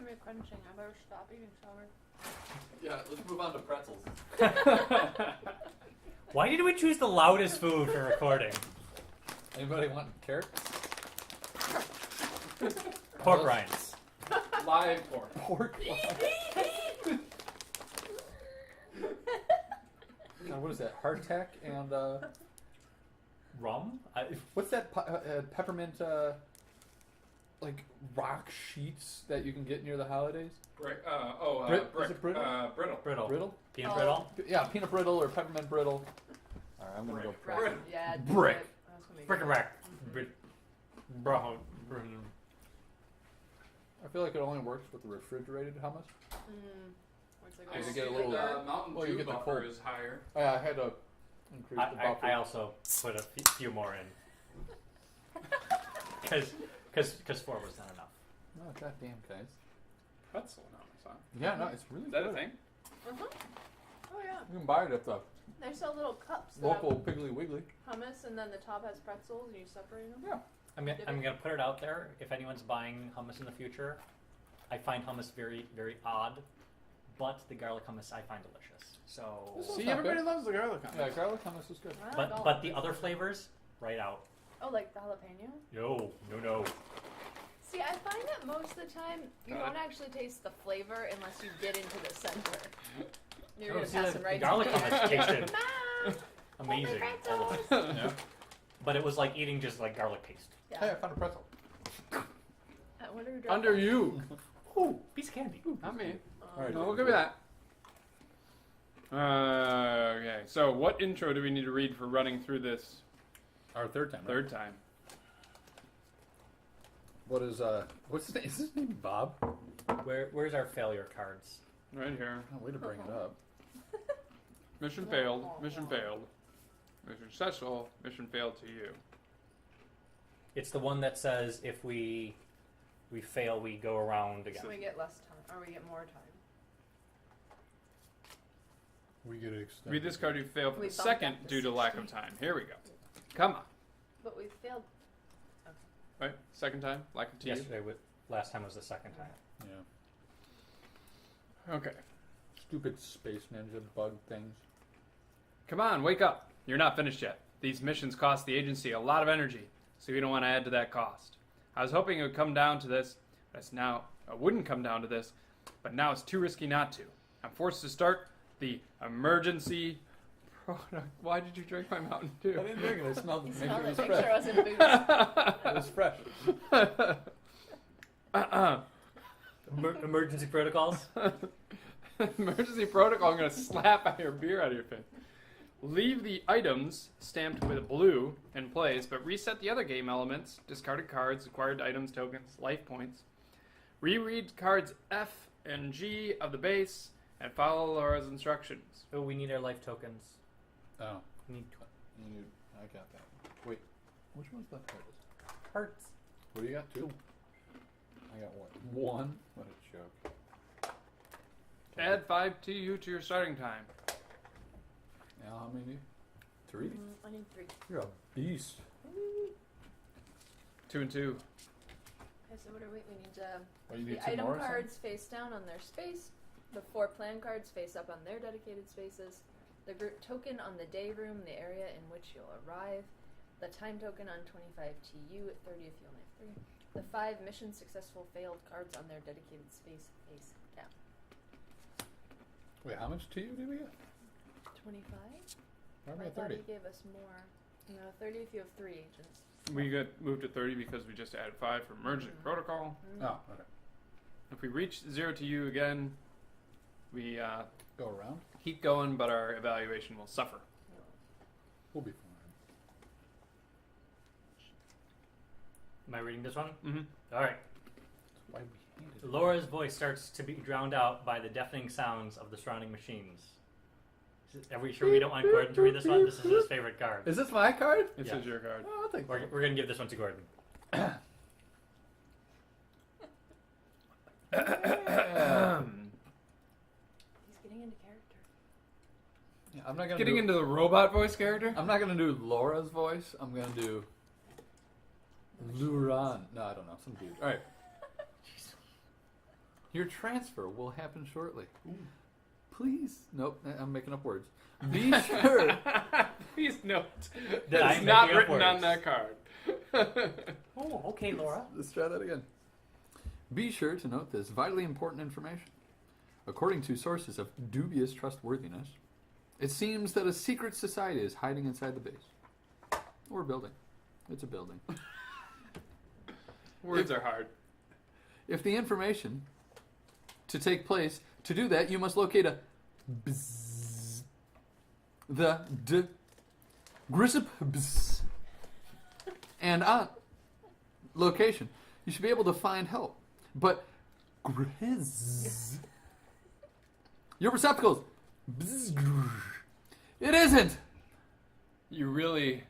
gonna be crunching. I better stop eating sour. Yeah, let's move on to pretzels. Why did we choose the loudest food for recording? Anybody want carrots? Pork rinds. Live pork. Pork. What is that? Hardtack and Rum? what's that peppermint like rock sheets that you can get near the holidays? Brick. Is it brittle? Brittle. Brittle? Peanut brittle? Yeah, peanut brittle or peppermint brittle. All right, I'm gonna go Brick. pretzel. Yeah. Brick. I was gonna be Brick and rack. Bro. I feel like it only works with the refrigerated hummus. I You see get a the little- Mountain well, you Dew get the buffer cold. is higher. I had to increase the buffer. I also put a few more in. Because 4 was not enough. Oh, goddamn, guys. Pretzel hummus, huh? Yeah, no, it's really Is that good. a thing? Oh yeah. You can buy it at the They sell little cups that local Piggly Wiggly. have hummus, and then the top has pretzels, and you separate them. Yeah. I'm gonna put it out there. If anyone's buying hummus in the future, I find hummus very, very odd, but the garlic hummus I find delicious. So, This See, not everybody good. loves the garlic hummus. Yeah, garlic hummus is good. I like all but of the them. other flavors, right out. Oh, like the jalapeno. No. See, I find that most of the time you Got it. don't actually taste the flavor unless you get into the center. You're Oh, gonna see, pass the them right garlic to me. hummus tasted Mom, amazing. pretzels. Yeah. But it was like eating just like garlic paste. Hey, Yeah. I found a pretzel. I wonder who dropped Under that. you. Ooh, piece of candy. Not me. All right. No, we'll give me that. Okay, so what intro do we need to read for running through this Our third time. Right? third time? What is what's his name? Is his name Bob? Where's our failure cards? Right here. Oh, way to bring it up. Mission failed. Mission failed. Mission successful. Mission failed to you. It's the one that says if we fail, we go around again. So we get less time, or we get more time. We get extended. Read this card. You fail for We the bumped second up to due to lack 16. of time. Here we go. Come on. But we failed. Right? Second time? Lack of time? Yesterday, last time was the second time. Yeah. Okay. Stupid space ninja bug things. Come on, wake up. You're not finished yet. These missions cost the agency a lot of energy, so you don't want to add to that cost. I was hoping it would come down to this, but it wouldn't come down to this, but now it's too risky not to. I'm forced to start the emergency product. Why did you drink my Mountain Dew? I didn't drink it. I smelled it. You Make sure smelled it it. was Make sure it fresh. wasn't booze. It was fresh. Emergency protocols. Emergency protocol. I'm going to slap your beer out of your face. Leave the items stamped with blue in place, but reset the other game elements, discarded cards, acquired items, tokens, life points. Reread cards F and G of the base, and follow Laura's instructions. Oh, we need our life tokens. Oh, We need I got that. Wait, which one's the hardest? hearts. What do you got? 2. I got 1. 1? What a joke. Add 5 to you to your starting time. Now how many? 3? I need 3. You're a beast. 2 and 2. Okay, so what do we need to... Oh, you need The 2 item more or something? cards face down on their space. The 4 plan cards face up on their dedicated spaces. The group token on the day room, the area in which you'll arrive. The time token on 25 TU at 30 if you only have 3. The 5 mission successful failed cards on their dedicated space face down. Wait, how much to you did we get? 25? Why are we I at thought 30? he gave us more. No, 30 if you have 3 agents. We got moved to 30 because we just added 5 for emergency protocol. Oh, okay. If we reach 0 to you again, we Go around? keep going, but our evaluation will suffer. We'll be fine. Am I reading this one? Mm-hmm. All right. That's why we hated it. Laura's voice starts to be drowned out by the deafening sounds of the surrounding machines. Are we sure we don't want Gordon to read this one? This is his favorite card. Is this my card? This Yeah. is your card. Oh, I'll take We're going to give this one to Gordon. He's getting into character. Yeah, I'm not gonna Getting do, into the robot voice character? I'm not gonna do Laura's voice. I'm gonna do Luran. No, I don't know. Some dude. All right. Your transfer will happen shortly. Please. Nope, I'm making up words. Be sure. Please note That that I'm it's not making up written on words. that card. Oh, okay, Laura. Let's try that again. Be sure to note this vitally important information. According to sources of dubious trustworthiness, it seems that a secret society is hiding inside the base. Or building. It's a building. Words are hard. If the information to take place, to do that, you must locate a bzz, the d, grissip bzz, and on location. You should be able to find help. But grizz, your receptacles, bzz, it isn't. You really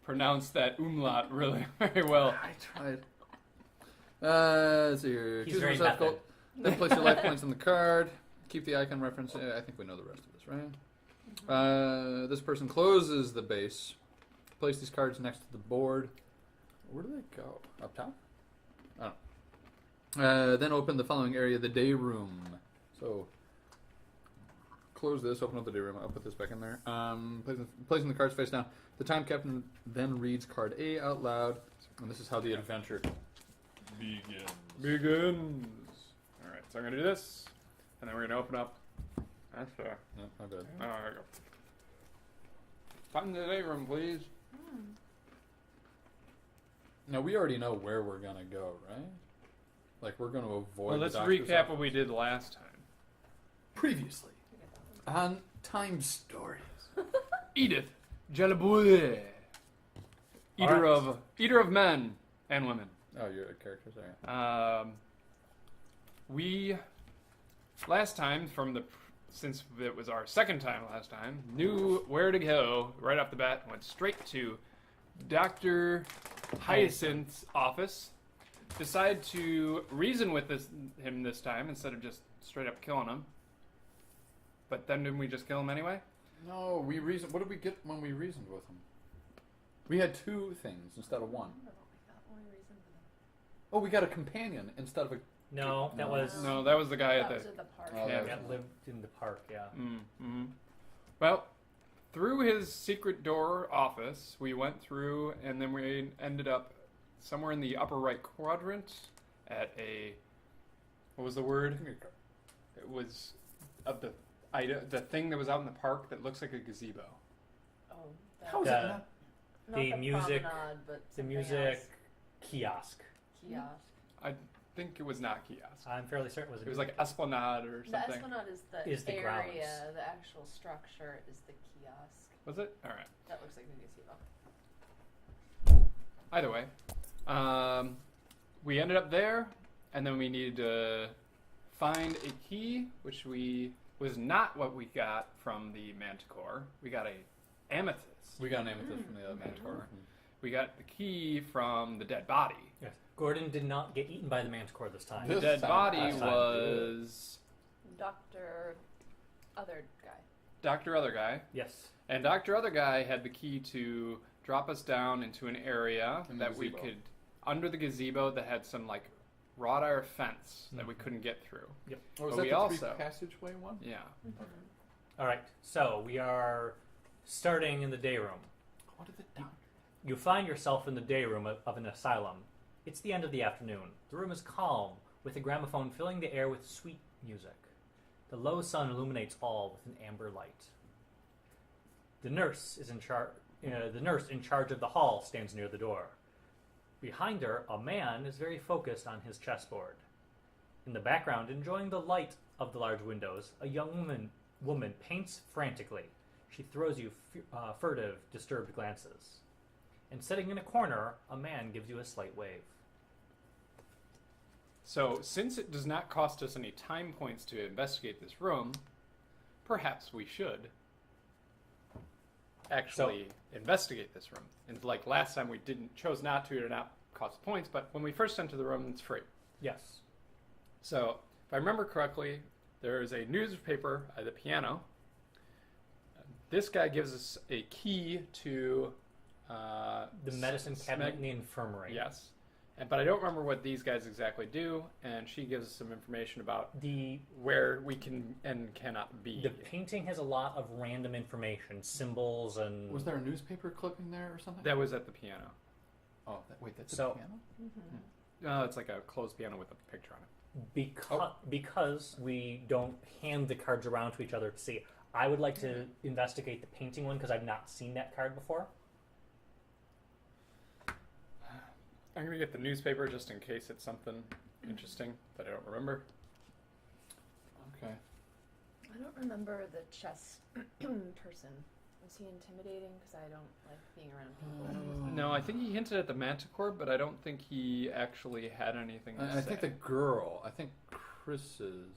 pronounced that umlaut really very well. I tried. Let's see here. He's Choose a very receptacle. method. Then place your life points on the card. Keep the icon reference. I think we know the rest of this, right? This person closes the base. Place these cards next to the board. Where do they go? Up top? Oh. Then open the following area, the day room. So, close this, open up the day room. I'll put this back in there. Placing the cards face down. The time captain then reads card A out loud. And this is how the adventure Begins. Alright, so I'm going to do this, and then we're going to open up. That's fair. No, my bad. Oh, there we go. Find the day room, please. Now, we already know where we're going to go, right? Like, we're going to avoid Well, let's the doctor's recap office. what we did last time. Previously on Time Stories. Edith Jalaboue. Eater of men and women. Oh, you're a character, sorry. We last time since it was our second time last time, knew where to go right off the bat. Went straight to Dr. Hyacinth's office. Decided to reason with him this time instead of just straight up killing him. But then didn't we just kill him anyway? No, we reasoned. What did we get when we reasoned with him? We had two things instead of one. Oh, we got a companion instead of a... No, that was No, that was the guy That at the... was at the park. Oh, Yeah. that lived in the park. Yeah. Mm-hmm. Well, through his secret door office, we went through, and then we ended up somewhere in the upper right quadrant at a... What was the word? It was of the thing that was out in the park that looks like a gazebo. Oh, that How is The- that not... not the music- promenade, but The something music else. kiosk. Kiosk. I think it was not kiosk. I'm fairly certain It was like Esplanade or The something. Esplanade Is the area. grounds. The actual structure is the kiosk. Was it? All right. That looks like a gazebo. Either way, we ended up there, and then we needed to find a key, which was not what we got from the Manticore. We got a amethyst. We got an amethyst from the other Manticore. We got the key from the dead body. Yes. Gordon did not get eaten by the Manticore this time. The This dead time- body last time. was Dr. Other guy. Dr. Other Guy, Yes. and Dr. Other Guy had the key to drop us down into an area In the that we gazebo. could, under the gazebo that had some like wrought iron fence that we couldn't get through. Oh, But was that we the also- three passageway one? Yeah. All right. So we are starting in the day room. What did it do? You find yourself in the day room of an asylum. It's the end of the afternoon. The room is calm, with a gramophone filling the air with sweet music. The low sun illuminates all with an amber light. The nurse is in charge. The nurse in charge of the hall stands near the door. Behind her, a man is very focused on his chessboard. In the background, enjoying the light of the large windows, a young woman paints frantically. She throws you furtive, disturbed glances. And sitting in a corner, a man gives you a slight wave. So, since it does not cost us any time points to investigate this room, perhaps we should actually investigate this room. And like last time, we chose not to not cost points, but when we first enter the room, it's free. Yes. So, if I remember correctly, there is a newspaper at the piano. This guy gives us a key to The medicine cabinet in the infirmary. Yes. But I don't remember what these guys exactly do, and she gives us some information about The where we can and cannot be. painting has a lot of random information, symbols, and Was there a newspaper clipping there or something? That was at the piano. Oh, wait, that's So- a piano? Mm-hmm. It's like a closed piano with a picture on it. because we don't hand the cards around to each other to see. I would like to investigate the painting one because I've not seen that card before. I'm going to get the newspaper just in case it's something interesting that I don't remember. Okay. I don't remember the chess person. Was he intimidating? Because I don't like being around people. No, I think he hinted at the manticore, but I don't think he actually had anything to say. I think the girl. I think Chris's.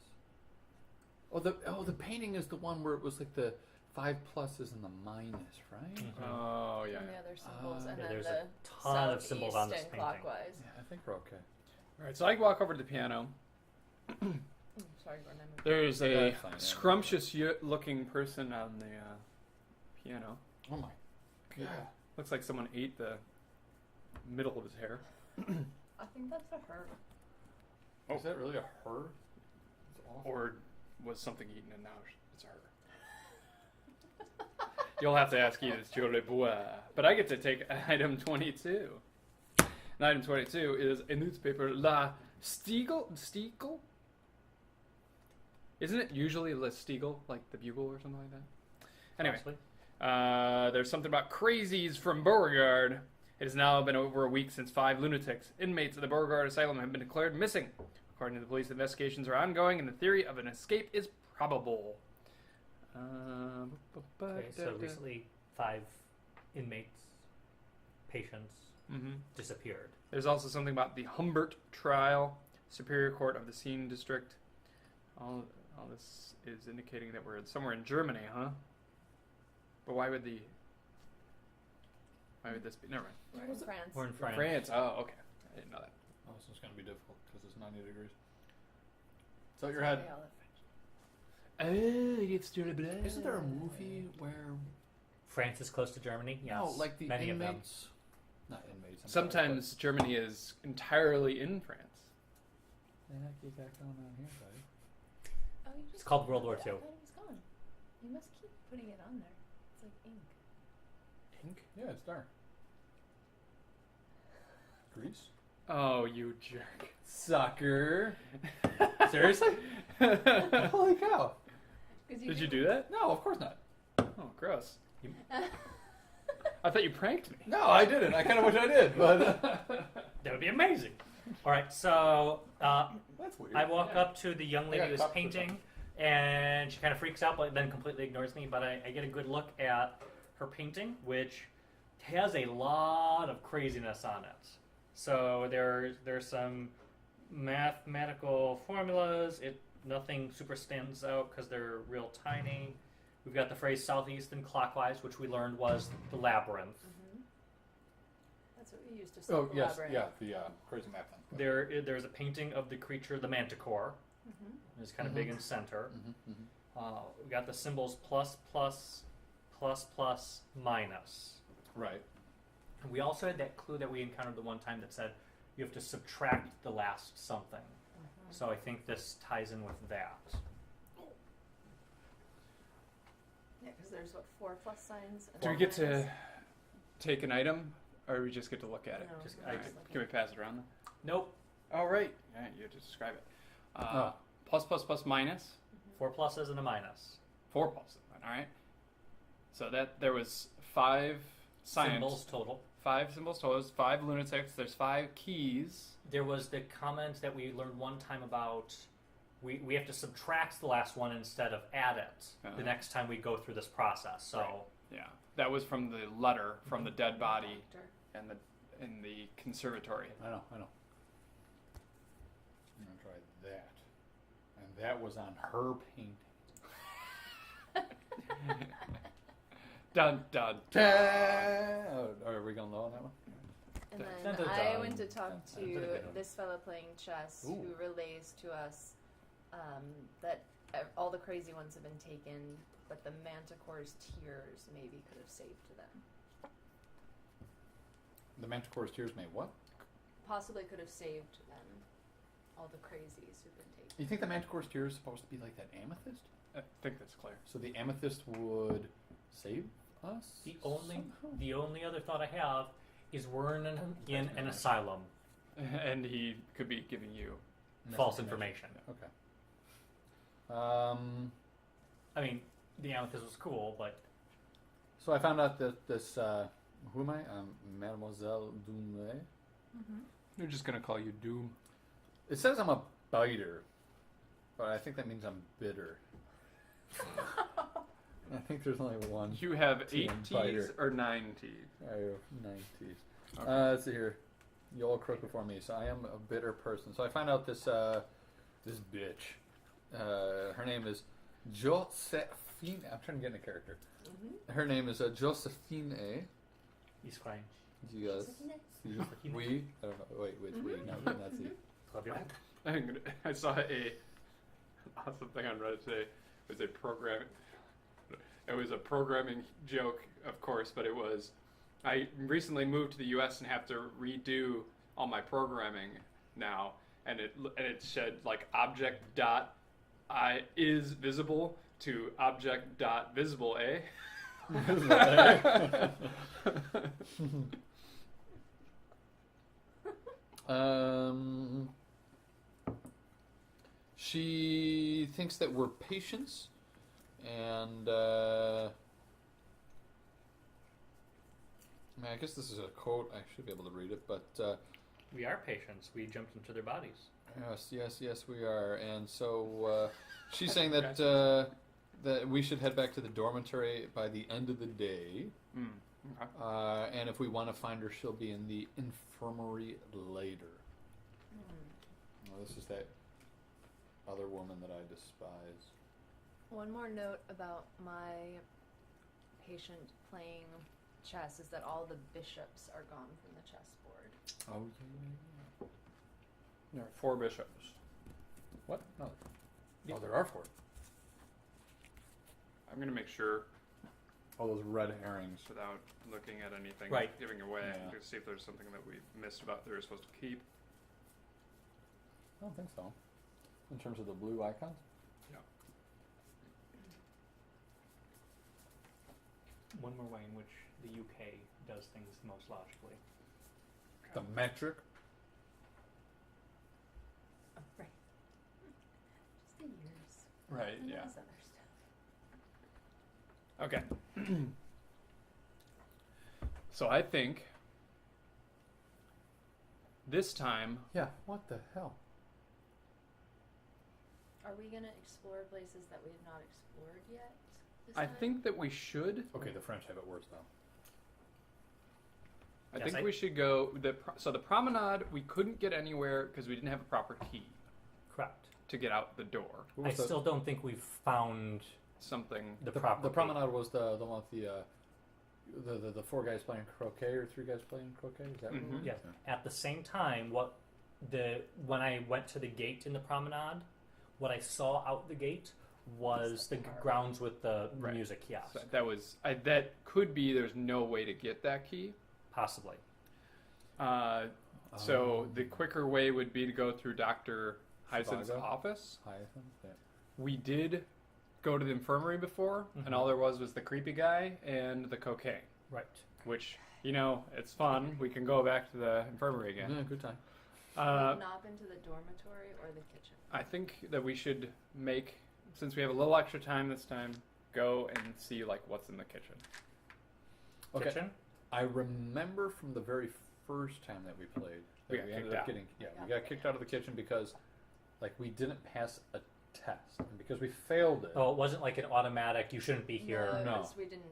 The painting is the one where it was like the 5 pluses and the minus, right? Mhm. Oh, yeah. And the other symbols, and Yeah, then there's the a ton of symbols on this southeast and painting. clockwise. Yeah, I think we're okay. All right, so I walk over to the piano. Sorry, Gordon. I moved. There's a That's fine, yeah. scrumptious-looking person on the piano. Oh my god. Looks like someone ate the middle of his hair. I think that's a her. Is that really a her? It's awful. Or was something eaten and now it's her. You'll have to ask Edith Jolie Bois. But I get to take item 22. And item 22 is a newspaper, La Stiegel? Stiegel? Isn't it usually La Stiegel, like the Bugle or something like that? Anyway, Possibly. there's something about crazies from Beauregard. It has now been over a week since 5 lunatics, inmates of the Beauregard Asylum, have been declared missing. According to the police, investigations are ongoing, and the theory of an escape is probable. Okay, so recently 5 inmates, patients, disappeared. There's also something about the Humbert trial, Superior Court of the Scene District. All this is indicating that we're somewhere in Germany, huh? But why would this be? Never mind. We're in France. We're in France. France. Oh, okay. I didn't know that. Oh, this is going to be difficult because it's 90 degrees. Tilt your head. They all have French. Oh, it's Germany. Isn't there a movie where France is close to Germany. Yes. no, like the many inmates? Not inmates. I'm Sometimes Germany is entirely in France. What the heck you got going on here, buddy? Oh, you It's just called World War I II. thought it was gone. You must keep putting it on there. It's like ink. Ink? Yeah, it's dark. Greece? Oh, you jerk. Sucker. Seriously? Holy cow. Did you do that? No, of course not. Oh, gross. I thought you pranked me. No, I didn't. I kind of wish I did, but That would be amazing. All right, so that's weird. I walk up to the young lady got who's cups or painting, and she kind of freaks out, but then completely ignores me. But I get a good look at her painting, which has a lot of craziness on it. So there's some mathematical formulas. Nothing super stands out because they're real tiny. We've got the phrase southeast and clockwise, which we learned was the labyrinth. Mm-hmm. That's what we used to say. Oh, yes, yeah, the crazy map thing. There's a painting of the creature, the manticore. Mm-hmm. It's kind of big in center. Mm-hmm. We got the symbols plus, plus, plus, plus, minus. Right. And we also had that clue that we encountered the one time that said you have to subtract the last something. Mm-hmm. So I think this ties in with that. Yeah, because there's 4 plus signs. And Do we one get to minus. take an item, or we just get to look at it? No, Just- we're I- just Alright, looking. can we pass it around then? Nope. Oh, right. Yeah, you have to describe it. Oh. Plus, plus, plus, minus. 4 pluses and a minus. 4 pluses. All right. So that there was 5 science. Symbols total. 5 symbols total. There's 5 lunatics. There's 5 keys. There was the comment that we learned one time about we have to subtract the last one instead of add it Uh-huh. the next time we go through this process. So Right. Yeah, that was from the letter from the dead body Doctor. and in the conservatory. I know. I'm going to try that. And that was on her painting. Dun dun. Oh, are we going low on that one? And Dun, then dun, dun, I dun. went to talk Dun, to dun, dun, dun. this fellow playing chess Ooh. who relays to us that all the crazy ones have been taken, but the Manticore's tears maybe could have saved them. The Manticore's tears made what? possibly could have saved all the crazies who've been taken. You think the Manticore's tear is supposed to be like that amethyst? I think that's clear. So the amethyst would save us? The only other thought I have is we're in an asylum. And he could be giving you. False information. Okay. I mean, the amethyst was cool, but So I found out that this, who am I? Mademoiselle Dumley. They're just gonna call you Doom. It says I'm a biter, but I think that means I'm bitter. I think there's only one. You have T 8 and T's biter. or 9 T's. I have 9 T's. Okay. Let's see here. You all crook before me, so I am a bitter person. So I find out this this bitch. Her name is Josephine. I'm trying to get in a character. Her name is Josephine. he's fine. Yes. We. I don't know. Wait, which we? No, that's you. Love you. I saw a awesome thing on Reddit today. It was a programming joke, of course, but it was. I recently moved to the U.S. and have to redo all my programming now, and it said like object dot is visible to object dot visible a. She thinks that we're patients, and I mean, I guess this is a quote. I should be able to read it, but We are patients. We jumped into their bodies. yes, we are. And so she's saying that that we should head back to the dormitory by the end of the day. Okay. And if we want to find her, she'll be in the infirmary later. Well, this is that other woman that I despise. One more note about my patient playing chess is that all the bishops are gone from the chessboard. Oh, There are 4 bishops. What? No. Oh, there are 4. I'm gonna make sure All those red herrings. without looking at anything Right. giving away Yeah. to see if there's something that we missed about that we're supposed to keep. I don't think so. In terms of the blue icons? Yeah. One more way in which the UK does things most logically. The metric? Oh, right. Just the years. Right. And Yeah. this other stuff. Okay. So I think this time Yeah, what the hell? Are we going to explore places that we have not explored yet? This I time? think that we should. Okay, the French have it worse though. I Yes, think we should go. So the promenade we couldn't get anywhere because we didn't have a proper key Correct. to get out the door. What I was the- still don't think we've found Something. the proper. The promenade was the one with the 4 guys playing croquet or 3 guys playing croquet. Is that what it was? Yes. At the same time, when I went to the gate in the promenade, what I saw out the gate was the grounds with the Right. music. Yes, So that was. that could be. There's no way to get that key. possibly. So the quicker way would be to go through Dr. Hyacinth's Chicago? office. Hyacinth? Yeah. We did go to the infirmary before, and all there was the creepy guy and the cocaine, Right. which, it's fun. We can go back to the infirmary again. Yeah, good time. We've not been to the dormitory or the kitchen. I think that we should make, since we have a little extra time this time, go and see what's in the kitchen. Okay. Kitchen. I remember from the very first time that we played that We got ended kicked up out. getting we got kicked out of the kitchen because we didn't pass a test, and because we failed it. Oh, it wasn't like an automatic. You shouldn't be here. No. because we didn't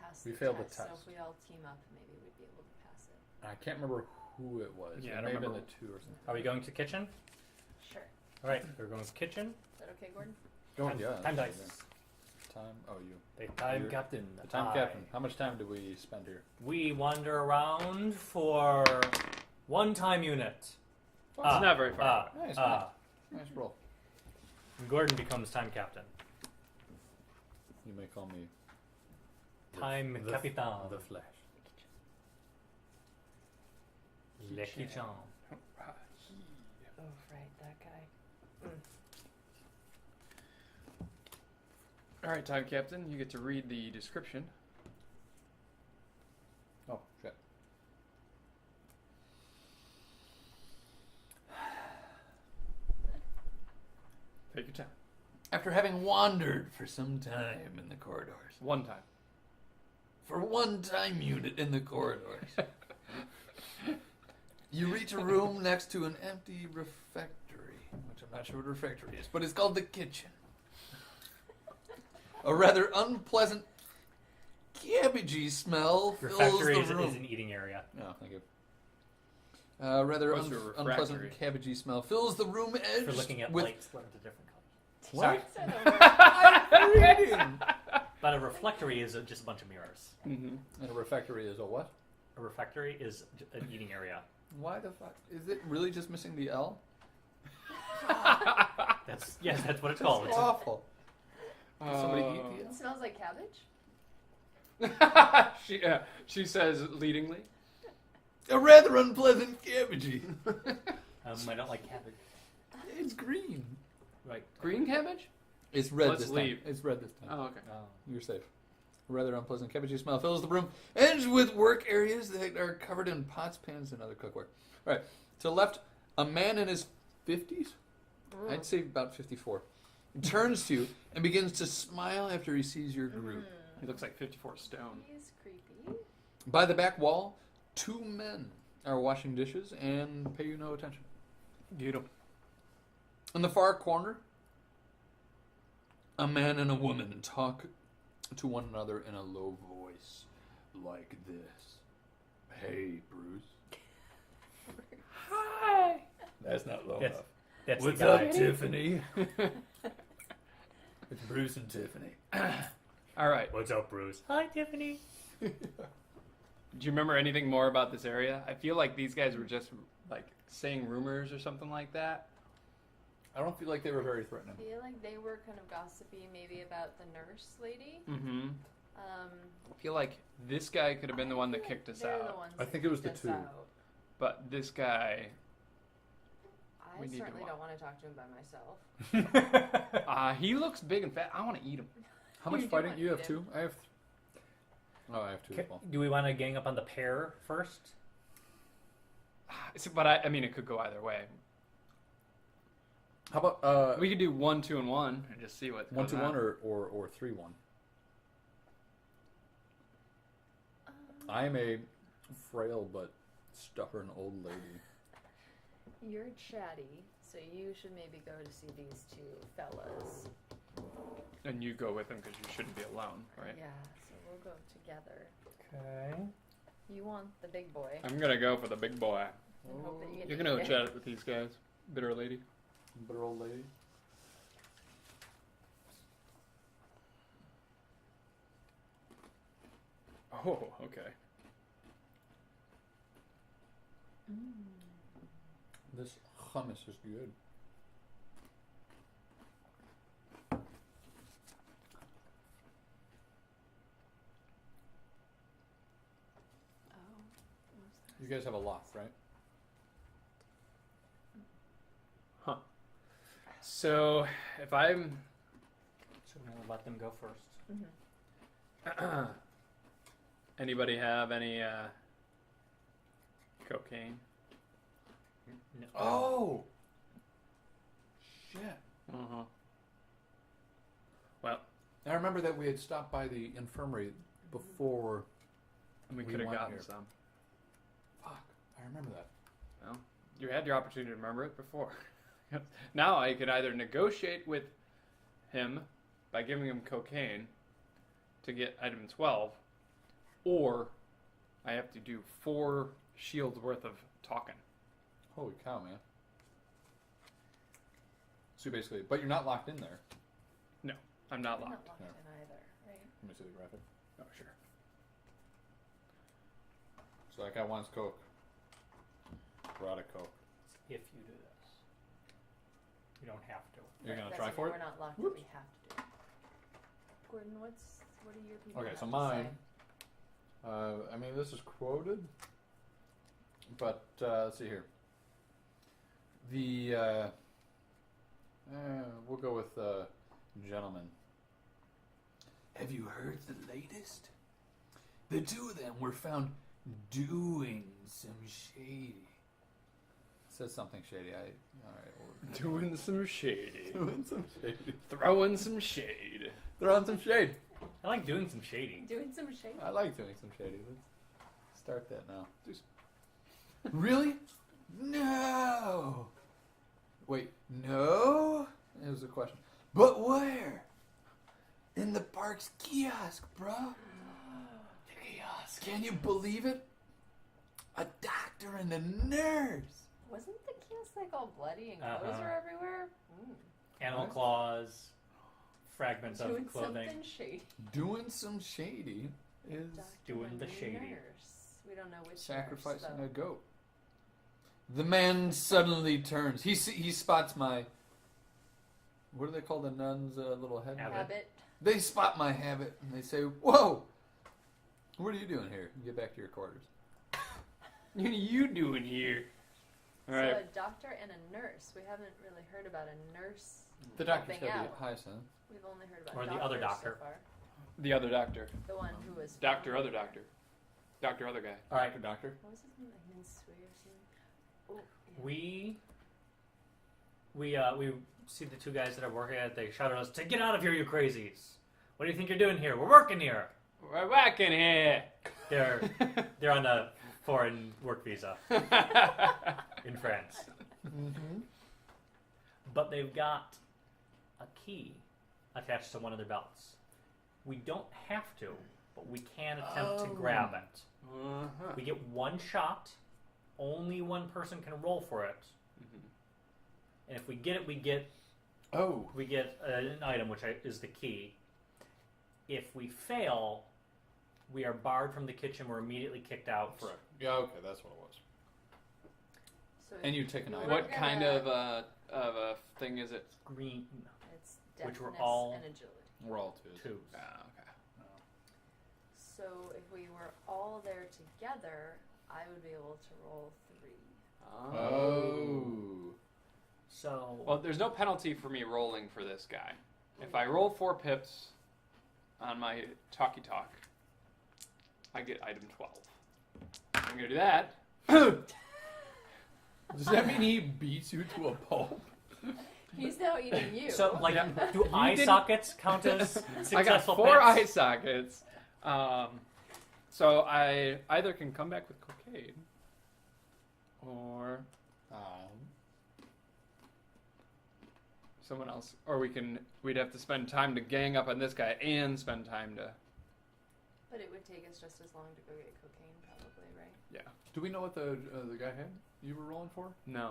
pass We the failed the test. So test. if we all team up, maybe we'd be able to pass it. I can't remember who it was. Yeah, it I may don't have been remember. the 2 or something. Are we going to kitchen? Sure. All right, we're going to kitchen. Is that okay, Gordon? Go Time- yeah. time that's dice. okay. Time. Oh, you. The time You're- captain. The time I. captain. How much time do we spend here? We wander around for 1 time unit. It's not very far. Nice, Nice roll. Gordon becomes time captain. You may call me Time the Capitan. The Flash. Le kitchen. Oh, right, that guy. All right, time captain, you get to read the description. Oh, shit. Take your time. After having wandered for some time in the corridors. One time. For one time unit in the corridors. You reach a room next to an empty refectory, which I'm not sure what a refectory is, but it's called the kitchen. A rather unpleasant cabbagey smell fills Refectory the is room. an eating area. Oh, thank you. Rather What's your unpleasant refractory? cabbagey smell fills the room edged For looking at with... lights split into different colors. What? Sorry. I'm reading! But a reflectory is just a bunch of mirrors. Mm-hmm. And a refectory is a what? A refectory is an eating area. Why the fuck? Is it really just missing the L? That's what it's called. It's awful. Did somebody eat the It L? smells like cabbage. She says leadingly. A rather unpleasant cabbagey. I don't like cabbage. It's green. Right. Green cabbage? It's red Let's this leave. time. It's red this time. Oh, okay. Oh. You're safe. A rather unpleasant cabbagey smell fills the room, edged with work areas that are covered in pots, pans, and other cookware. All right. To the left, a man in his 50s? I'd say about 54. Turns to you and begins to smile after he sees your group. He looks like 54 stone. He's creepy. By the back wall, two men are washing dishes and pay you no attention. Get him. In the far corner, a man and a woman talk to one another in a low voice like this. Hey, Bruce. Hi. That's not low Yes. enough. That's What's the guy. up, Tiffany? It's Bruce and Tiffany. All right. What's up, Bruce? Hi, Tiffany. Do you remember anything more about this area? I feel like these guys were just like saying rumors or something like that. I don't feel like they were very threatening. I feel like they were kind of gossipy, maybe about the nurse lady. Mm-hmm. I feel like this guy could have been the one that kicked us They're out. The ones I that think it was kicked the us two. out. But this guy, I We need to certainly walk. don't want to talk to him by myself. he looks big and fat. I want to eat him. How much You do fighting? want You to have eat two? I have... Oh, I have two as well. Do we want to gang up on the pair first? But I mean, it could go either way. How about We could do 1, 2, and 1 and just see what. 1 goes 2 on. 1 or 3 1? I'm a frail but stubborn old lady. You're chatty, so you should maybe go to see these two fellas. And you go with him because you shouldn't be alone, right? Yeah, so we'll go together. Okay. You want the big boy. I'm gonna go for the big boy. And hope that you get You're to gonna eat go it. chat with these guys, bitter lady. Bitter old lady. Oh, okay. This hummus is good. Oh, what's that? You guys have a loft, right? So if I'm So we're gonna let them go first. anybody have any cocaine? No. Oh! Shit. Uh-huh. Well, I remember that we had stopped by the infirmary before. we We could have went gotten here. some. Fuck. I remember that. Well, you had your opportunity to remember it before. Now I could either negotiate with him by giving him cocaine to get item 12, or I have to do 4 shields worth of talking. Holy cow, man. So basically, but you're not locked in there. No, I'm not You're locked. not locked in either, right? Let me see the graphic. Oh, sure. So that guy wants Coke. Brought a Coke. If you do this. You don't have to. You're gonna That's try okay, for it? We're not locked. Whoops. We have to do it. Gordon, what are your people? Okay, have so to mine. say? I mean, this is quoted, but let's see here. We'll go with gentleman. Have you heard the latest? The two of them were found doing some shady. It says something shady. All right. Doing some shady. Doing some shady. Throwing some shade. Throwing some shade. I like doing some shading. Doing some shade. I like doing some shady. Let's start that now. Really? No. Wait, no? It was a question. But where? In the park's kiosk, bro. The kiosk. Can you believe it? A doctor and a nurse. Wasn't the kiosk like all bloody and Uh-huh. clothes are everywhere? Animal claws, fragments Doing of clothing. something shady. Doing some shady is Doctor doing and the a shady. Nurse. We don't know which sacrificing nurse, a goat. The man suddenly turns. He spots my... What do they call the nuns' little head? Habit. Habit. They spot my habit and they say, "Whoa! What are you doing here? Get back to your quarters." What are you doing here? All So right. a doctor and a nurse. We haven't really heard about a nurse. The doctor's helping got to be out. hyacinth. We've only heard about Or the doctors other doctor. so far. The other doctor. The one who was Doctor, found other there. doctor. Doctor, other guy. All right. Doctor. What was his name? Like Minsui or something? Oh, yeah. We see the two guys that are working at it. They shout at us to get out of here, you crazies! What do you think you're doing here? We're working here. We're whacking here. They're on a foreign work visa in France, Mm-hmm. but they've got a key attached to one of their belts. We don't have to, but we can attempt to grab it. Uh-huh. We get one shot. Only one person can roll for it. And if we get it, we get an item, which is the key. If we fail, we are barred from the kitchen. We're immediately kicked out. Correct. Yeah. Okay, that's what it was. So And you take an We're item. What gonna- kind of a thing is it? Green it's which were deafness all- and agility. We're all twos. twos. Ah, okay. So if we were all there together, I would be able to roll 3. Oh. So Well, there's no penalty for me rolling for this guy. If I roll 4 pips on my talkie talk, I get item 12. I'm gonna do that. Does that mean he beats you to a pulp? He's now eating you. So, like, do You eye didn't- sockets count as successful I got 4 pets? eye sockets. So I either can come back with cocaine, or someone else, or we'd have to spend time to gang up on this guy and spend time to. But it would take us just as long to go get cocaine, probably, right? Yeah. Do we know what the guy had you were rolling for? No.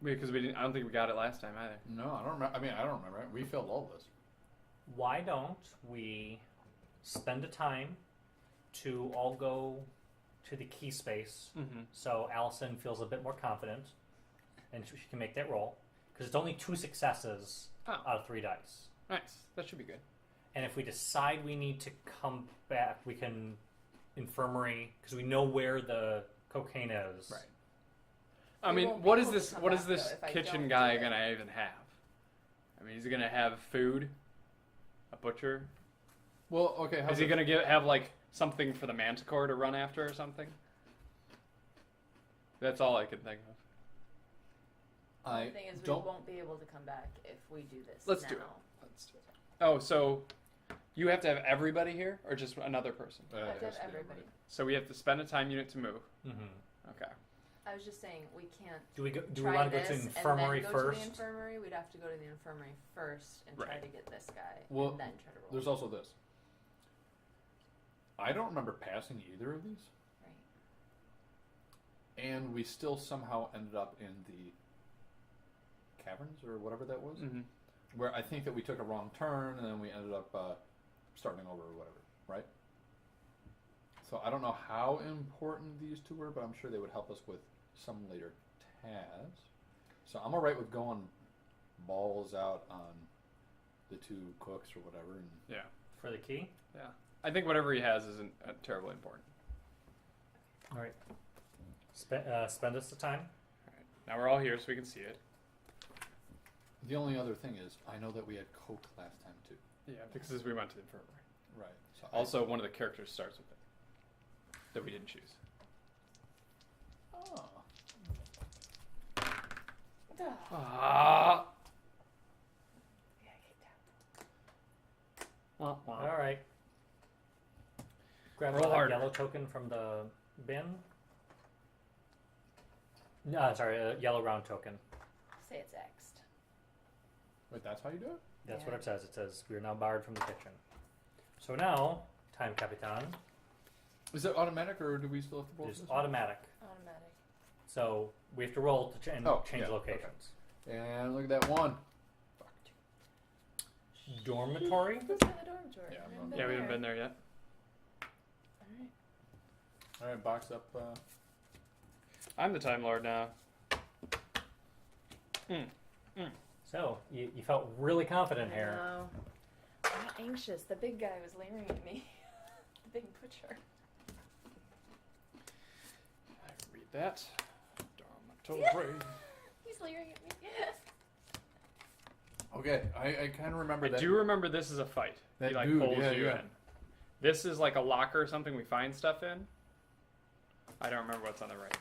Because we didn't. I don't think we got it last time either. No, I don't remember. I mean, I don't remember. We filled all this. Why don't we spend a time to all go to the key space Mm-hmm. so Allison feels a bit more confident and she can make that roll? Because it's only 2 successes Oh. out of 3 dice. Nice. That should be good. And if we decide we need to come back, we can infirmary because we know where the cocaine is. Right. I We mean, won't be what is able to this? come What is back, this though, if I kitchen don't guy do it. gonna even have? I mean, is he gonna have food? A butcher? Well, okay. Is he gonna have like something for the manticore to run after or something? That's all I can think of. The thing is, we don't. won't be able to come back if we do this Let's now. do it. Let's do it. Oh, so you have to have everybody here, or just another person? I have to have everybody. So we have to spend a time unit to move. Mm-hmm. Okay. I was just saying, we can't Do we try want to go this to and infirmary then go first? to the infirmary. We'd have to go to the infirmary first and try Right. to get this guy, Well, and then try to roll. There's also this. I don't remember passing either of these, Right. and we still somehow ended up in the caverns or whatever that was, Mm-hmm. where I think that we took a wrong turn and then we ended up starting over or whatever, right? So I don't know how important these two were, but I'm sure they would help us with some later tasks. So I'm alright with going balls out on the 2 cooks or whatever. And Yeah. For the key? Yeah. I think whatever he has isn't terribly important. All right. Spend us the time. Now we're all here so we can see it. The only other thing is, I know that we had Coke last time too. Yeah, because we went to the infirmary. Right. So Also, one of the characters starts with it. That we didn't choose. Oh. Ah! Yeah, kicked Wah, wah. All right. Grab Roll a harder. yellow token from the bin. No, sorry, a yellow round token. Say it's X'd. Wait, that's how you do it? That's Yeah. what it says. It says we are now barred from the kitchen. So now, time Capitan Is it automatic or do we still have to roll? is for this one? automatic. Automatic. So we have to roll to change yeah, locations. And look at that one. Dormitory. Let's go to the dormitory. Yeah, We I'm haven't Yeah, we haven't there. been there yet. Alright. All right, box up. I'm the Time Lord now. So you felt really confident here. No. I'm not anxious. The big guy was leering at me. The big butcher. I read that. Dormitory. He's leering at me. Okay, I kind of remember I that. do remember this is a fight. That He like dude, pulls yeah, you yeah. in. This is like a locker or something we find stuff in. I don't remember what's on the right.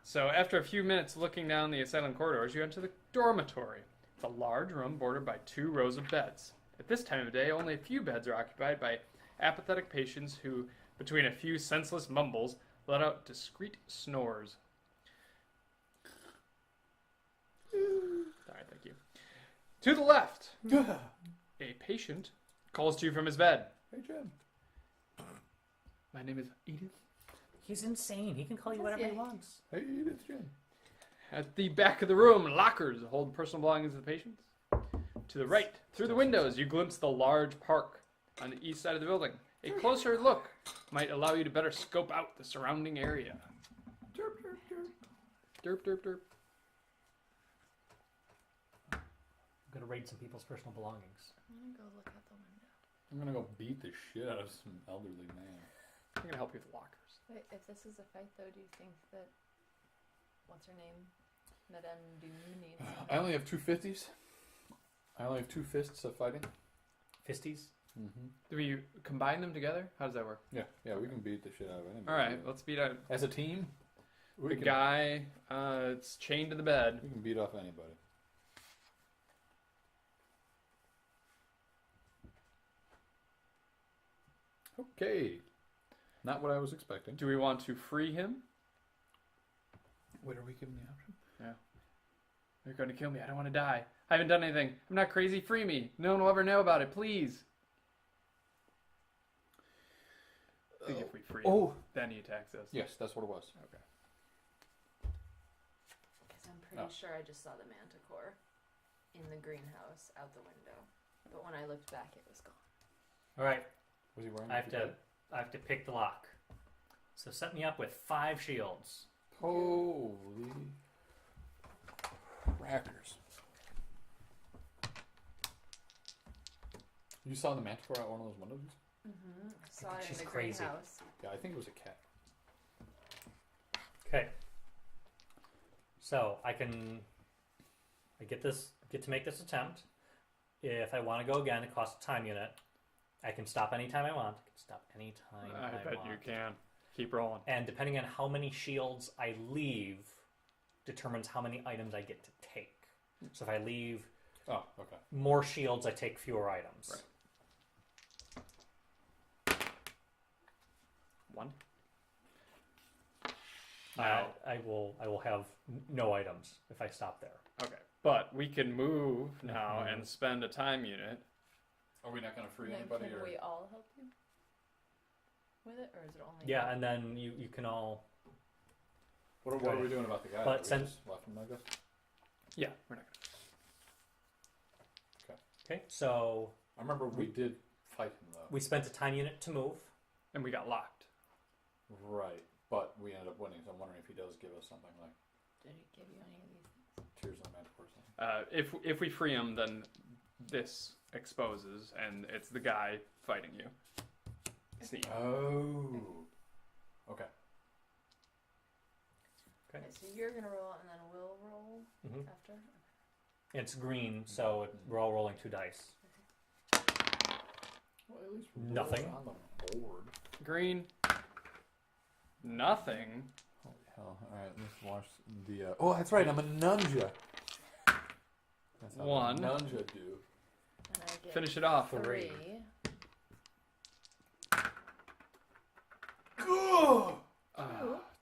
So after a few minutes looking down the asylum corridors, you enter the dormitory. It's a large room bordered by 2 rows of beds. At this time of day, only a few beds are occupied by apathetic patients who, between a few senseless mumbles, let out discreet snores. Alright, thank you. To the left, a patient calls to you from his bed. Hey, Jim. My name is Edith. He's insane. He can call you Does whatever he? he wants. Hey, it's Jim. At the back of the room, lockers hold personal belongings of the patients. To the right, through the windows, you glimpse the large park on the east side of the building. A closer look might allow you to better scope out the surrounding area. Derp, derp, derp. Derp, derp, derp. I'm gonna raid some people's personal belongings. I'm gonna go look out the window. I'm gonna go beat the shit out of some elderly man. I'm going to help you with lockers. Wait, if this is a fight though, do you think that what's her name? Madame Doom needs I only have 2 50s. I only have 2 fists of fighting. Fisties. Mm-hmm. Do we combine them together? How does that work? Yeah, we can beat the shit out of anybody. Alright, let's beat out As a team, the we can, guy. It's chained to the bed. we can beat off anybody. Okay. Not what I was expecting. Do we want to free him? What are we giving the option? You're going to kill me. I don't want to die. I haven't done anything. I'm not crazy. Free me. No one will ever know about it. Please. I think if we free him, Oh, then he attacks us. yes, that's what it was. Okay. Because I'm pretty Oh. sure I just saw the manticore in the greenhouse out the window. But when I looked back, it was gone. All right. Was he wearing? I have to pick the lock. So set me up with 5 shields. Holy crackers! You saw the manticore out one of those windows? Mm-hmm. Saw it in she's the crazy. greenhouse. Yeah, I think it was a cat. Okay. So I get to make this attempt. If I want to go again, it costs a time unit. I can stop anytime I want. I can stop anytime I bet want. you can. Keep rolling. And depending on how many shields I leave, determines how many items I get to take. So if I leave Oh, okay. more shields, I take fewer items. Right. 1. I will have no items if I stop there. Okay. But we can move now Mhm. and spend a time unit. Are we not going to free Then anybody? can Or we all help you with it, or is it only? Yeah, and then you can all. what are we doing about the guy? But We since- just left him like this? Yeah, we're not Okay, so I remember we did fight him though. we spent a time unit to move. and we got locked. Right, but we ended up winning. So I'm wondering if he does give us something like Did he give you any of these? Tears of the Manticore or something. If we free him, then this exposes, and it's the guy fighting you. Sneak. Oh. Okay. Okay. So you're gonna roll, and then we'll roll Mhm. after. It's green, so we're all rolling 2 dice. Well, at least we Nothing. rolled on the board. Green. Nothing. Holy hell! All right, let's watch the. Oh, that's right. I'm a nunja. That's how One. the nunja do. And I get Finish it off. 3.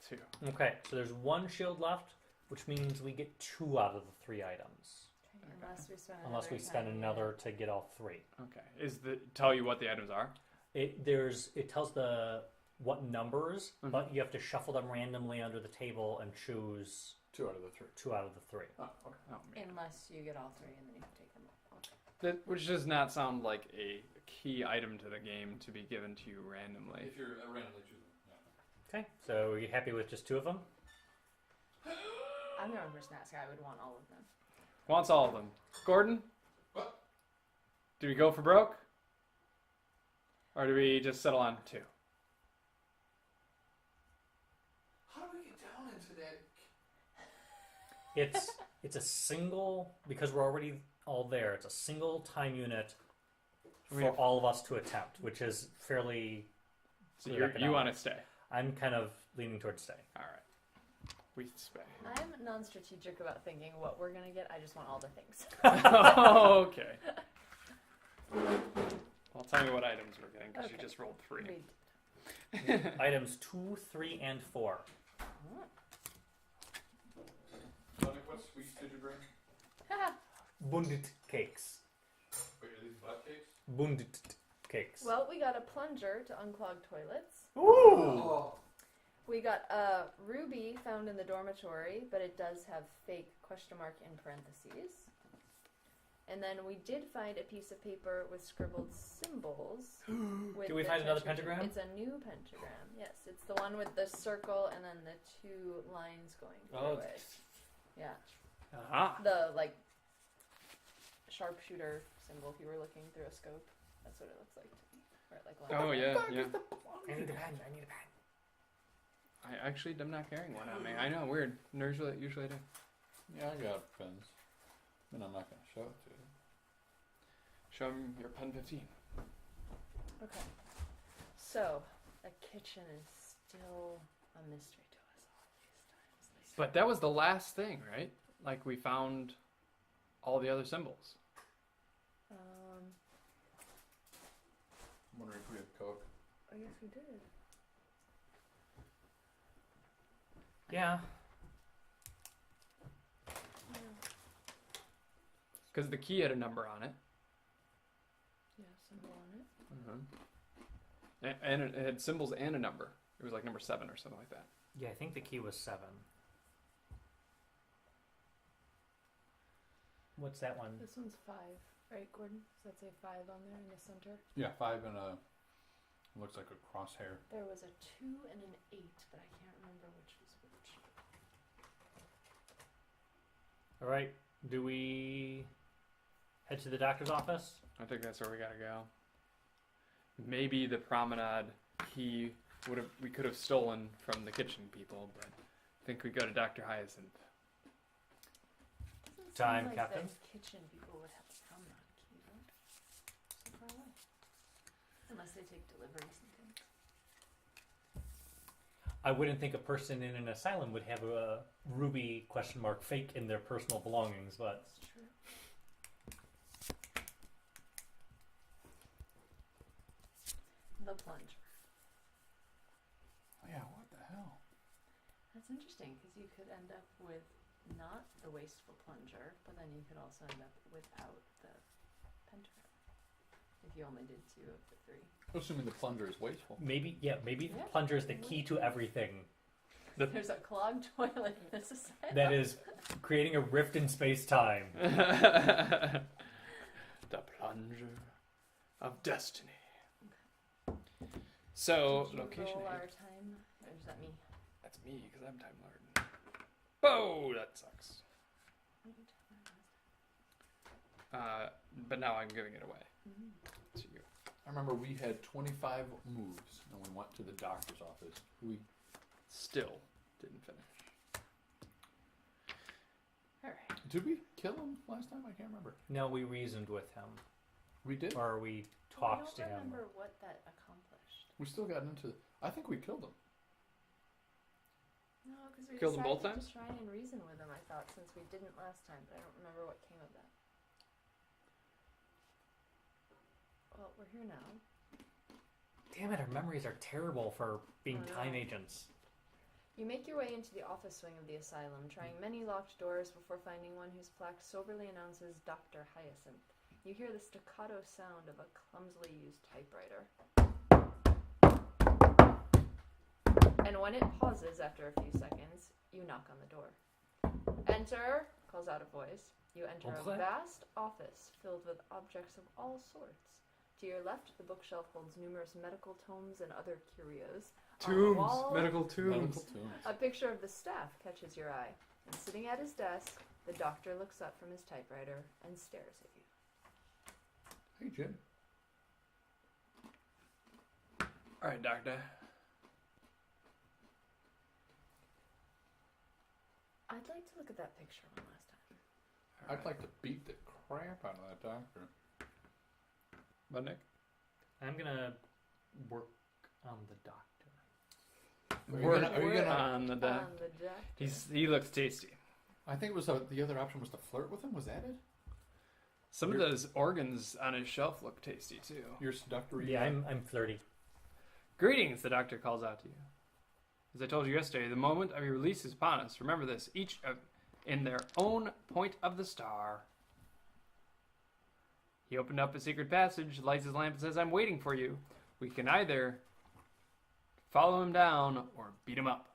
Two. Okay, so there's 1 shield left, which means we get 2 out of the 3 items. Unless we spend Unless we spend another to get all 3. Okay. Is the tell you what the items are? It tells what numbers, but you have to shuffle them randomly under the table and choose 2 out of the 3. 2 out of the 3. Oh, okay. Oh man. Unless you get all 3, and then you can take them all. Okay. That, which does not sound like a key item to the game to be given to you randomly. If you're randomly choosing. Okay, so are you happy with just 2 of them? I'm the only person to ask. I would want all of them. Wants all of them. Gordon? What? Do we go for broke? Or do we just settle on 2? How do we get down into that? It's a single, because we're already all there, it's a single time unit for all of us to attempt, which is fairly... So you want to stay. I'm kind of leaning towards staying. All right. We stay. I'm non-strategic about thinking what we're gonna get. I just want all the things. Okay. Well, tell me what items we're getting because you Okay. just rolled 3. Read. Items 2, 3, and 4. Sonic, what sweets did you bring? Bundit cakes. Wait, are these butt cakes? Bundit cakes. Well, we got a plunger to unclog toilets. Oh. We got a ruby found in the dormitory, but it does have fake question mark in parentheses. And then we did find a piece of paper with scribbled symbols. Did we find another pentagram? It's a new pentagram. Yes, it's the one with the circle and then the 2 lines going through it. Yeah, Aha. the sharpshooter symbol. If you were looking through a scope, that's what it looks like to me. Or Oh, yeah, yeah. I need a pen. I need a pen. I actually am not carrying one on me. I know, weird. Nerds usually do. Yeah, I got pens. I mean, I'm not going to show it to you. Show them your pen 15. Okay. So, the kitchen is still a mystery to us all these times. But that was the last thing, right? Like, we found all the other symbols. I'm wondering if we have Coke. I guess we did. Yeah. Because the key had a number on it. Yeah, symbol on it. And it had symbols and a number. It was like number 7 or something like that. Yeah, I think the key was 7. What's that one? This one's 5, right, Gordon? Does that say 5 on there in the center? Yeah, 5 and looks like a crosshair. There was a 2 and an 8, but I can't remember which was which. All right. Do we head to the doctor's office? I think that's where we gotta go. Maybe the promenade key we could have stolen from the kitchen people, but I think we go to Dr. Hyacinth. Doesn't Time, seem like Captain. the kitchen people would have a promenade key, right? So far away. Unless they take deliveries and things. I wouldn't think a person in an asylum would have a ruby question mark fake in their personal belongings, but That's true. The plunger. Oh, yeah, what the hell? That's interesting because you could end up with not the wasteful plunger, but then you could also end up without the pentagram if you only did 2 of the 3. Assuming the plunger is wasteful. maybe the Yeah. plunger is the key to everything. There's a clogged toilet in this asylum. That is creating a rift in space-time. The plunger of destiny. So, Did you location roll aid. our time? Or is that me? That's me, because I'm Time Lord. Whoa, that sucks. But now I'm giving it away to you. I remember we had 25 moves, and we went to the doctor's office. We Still didn't finish. Did we kill him last time? I can't remember. No, we reasoned with him. We did? Or we talked to I don't him. remember what that accomplished. We still got into... I think we killed him. No, because we Killed them decided both times? to try and reason with him, I thought, since we didn't last time, but I don't remember what came of that. Well, we're here now. Damn it, our memories are terrible for being I know. time agents. You make your way into the office wing of the asylum, trying many locked doors before finding one whose plaque soberly announces Dr. Hyacinth. You hear the staccato sound of a clumsily used typewriter. And when it pauses after a few seconds, you knock on the door. Enter, calls out a voice. You enter a What? vast office filled with objects of all sorts. To your left, the bookshelf holds numerous medical tomes and other curios. On the Tombs. wall, Medical tombs. Medical tombs. a picture of the staff catches your eye, and sitting at his desk, the doctor looks up from his typewriter and stares at you. Hey, Jim. All right, Doctor. I'd like to look at that picture one last time. I'd like to beat the crap out of that doctor. But Nick? I'm gonna work on the doctor. Are you gonna... on the doc. On the doctor. He looks tasty. I think it was the other option was to flirt with him. Was that it? Some of those organs on his shelf look tasty too. Your seductory... Yeah, I'm 30. Greetings, the doctor calls out to you. As I told you yesterday, the moment of your release is upon us. Remember this, each in their own point of the star. He opened up a secret passage, lights his lamp, and says, I'm waiting for you. We can either follow him down or beat him up.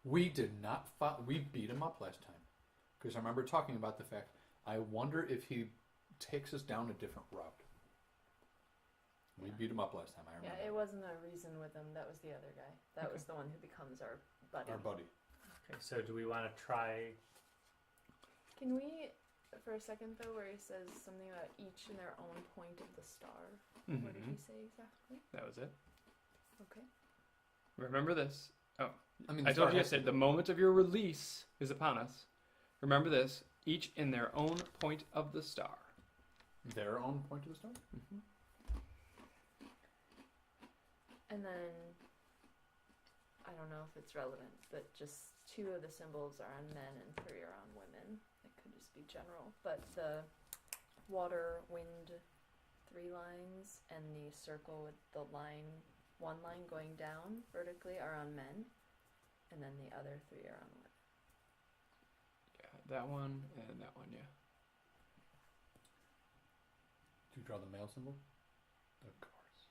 We did not... We beat him up last time. Because I remember talking about the fact, I wonder if he takes us down a different route. We beat him up last time, I remember. Yeah, it wasn't a reason with him. That was the other guy. That was the one who becomes our buddy. Our buddy. Okay, so do we want to try... Can we, for a second though, where he says something about each in their own point of the star? What did he say exactly? That was it. Okay. Remember this. Oh, I mean, I told you yesterday, the moment of your release is upon us. Remember this, each in their own point of the star. Their own point of the star? Mm-hmm. And then, I don't know if it's relevant, but just 2 of the symbols are on men and 3 are on women. It could just be general. But the water, wind, 3 lines, and the circle with the line, 1 line going down vertically are on men, and then the other 3 are on women. Yeah, that one and that one, yeah. Do you draw the male symbol? Of course.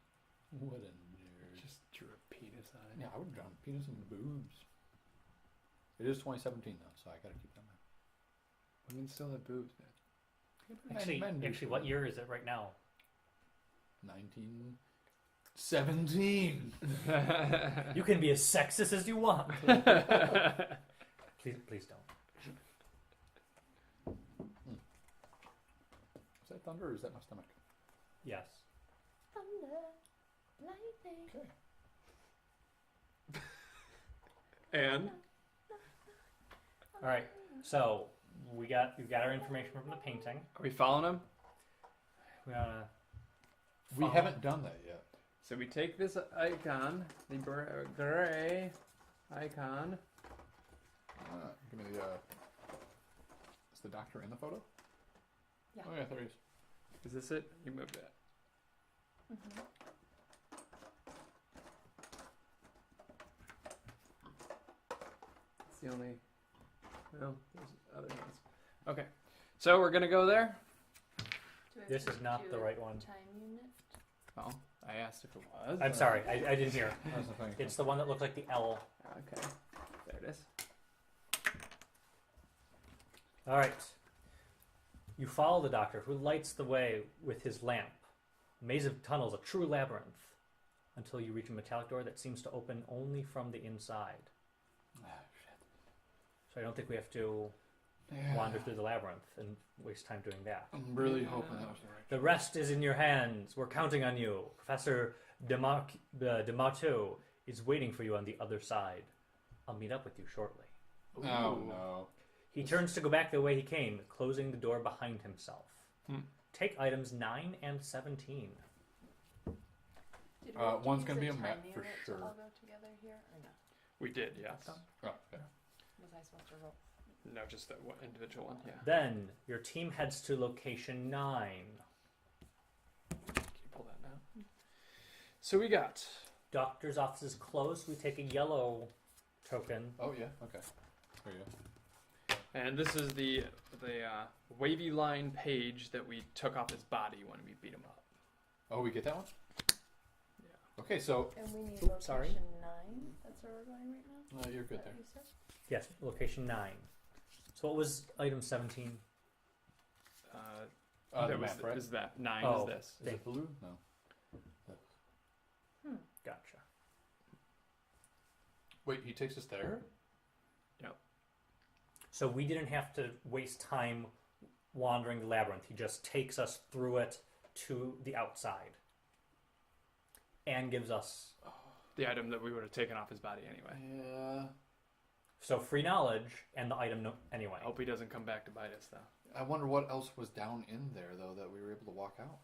What a nerd. Just drew a penis on it. Yeah, I would draw a penis and boobs. It is 2017 though, so I gotta keep that in mind. Women still have boobs, man. Actually, what year is it right now? 1917. You can be as sexist as you want. Please don't. Is that thunder or is that my stomach? Yes. Thunder, lightning. Okay. And All right. So we got our information from the painting. are we following him? We gotta We follow- haven't done that yet. So we take this icon, the gray icon. Give me the. Is the doctor in the photo? Yeah. Oh yeah, there he is. Is this it? You moved that. Mm-hmm. It's the only. Well, there's other ones. Okay, so we're gonna go there. This is not the right one. Time unit. Oh, I asked if it was. I'm sorry, I didn't hear. That's the thing. It's the one that looked like the L. Okay, there it is. All right. You follow the doctor, who lights the way with his lamp. A maze of tunnels, a true labyrinth, until you reach a metallic door that seems to open only from the inside. Ah, shit. So I don't think we have to wander through the labyrinth and waste time doing that. I'm really hoping that was the right. The rest is in your hands. We're counting on you. Professor Demarteau is waiting for you on the other side. I'll meet up with you shortly. Oh no. He turns to go back the way he came, closing the door behind himself. Take items 9 and 17. Did we One's use gonna be a time map for unit sure. To all go together here, or no? We did, yes. Oh, okay. Was I supposed to roll? No, just that one individual one, yeah. Then your team heads to location 9. Can you pull that now? So we got... Doctor's office is closed. We take a yellow token. Oh yeah. Okay. There you go. And this is the wavy line page that we took off his body when we beat him up. Oh, we get that one. Yeah. Okay, so And we need Oops, location sorry. 9. That's where we're going right now? you're good Is that there. what you said? Yes, location 9. So what was item 17? The that was map, right? is that 9 Oh. is this. Is it blue? No. Gotcha. Wait, he takes us there? So we didn't have to waste time wandering the labyrinth. He just takes us through it to the outside. And gives us... The item that we would have taken off his body anyway. Yeah. So free knowledge and the item anyway. I hope he doesn't come back to bite us, though. I wonder what else was down in there though that we were able to walk out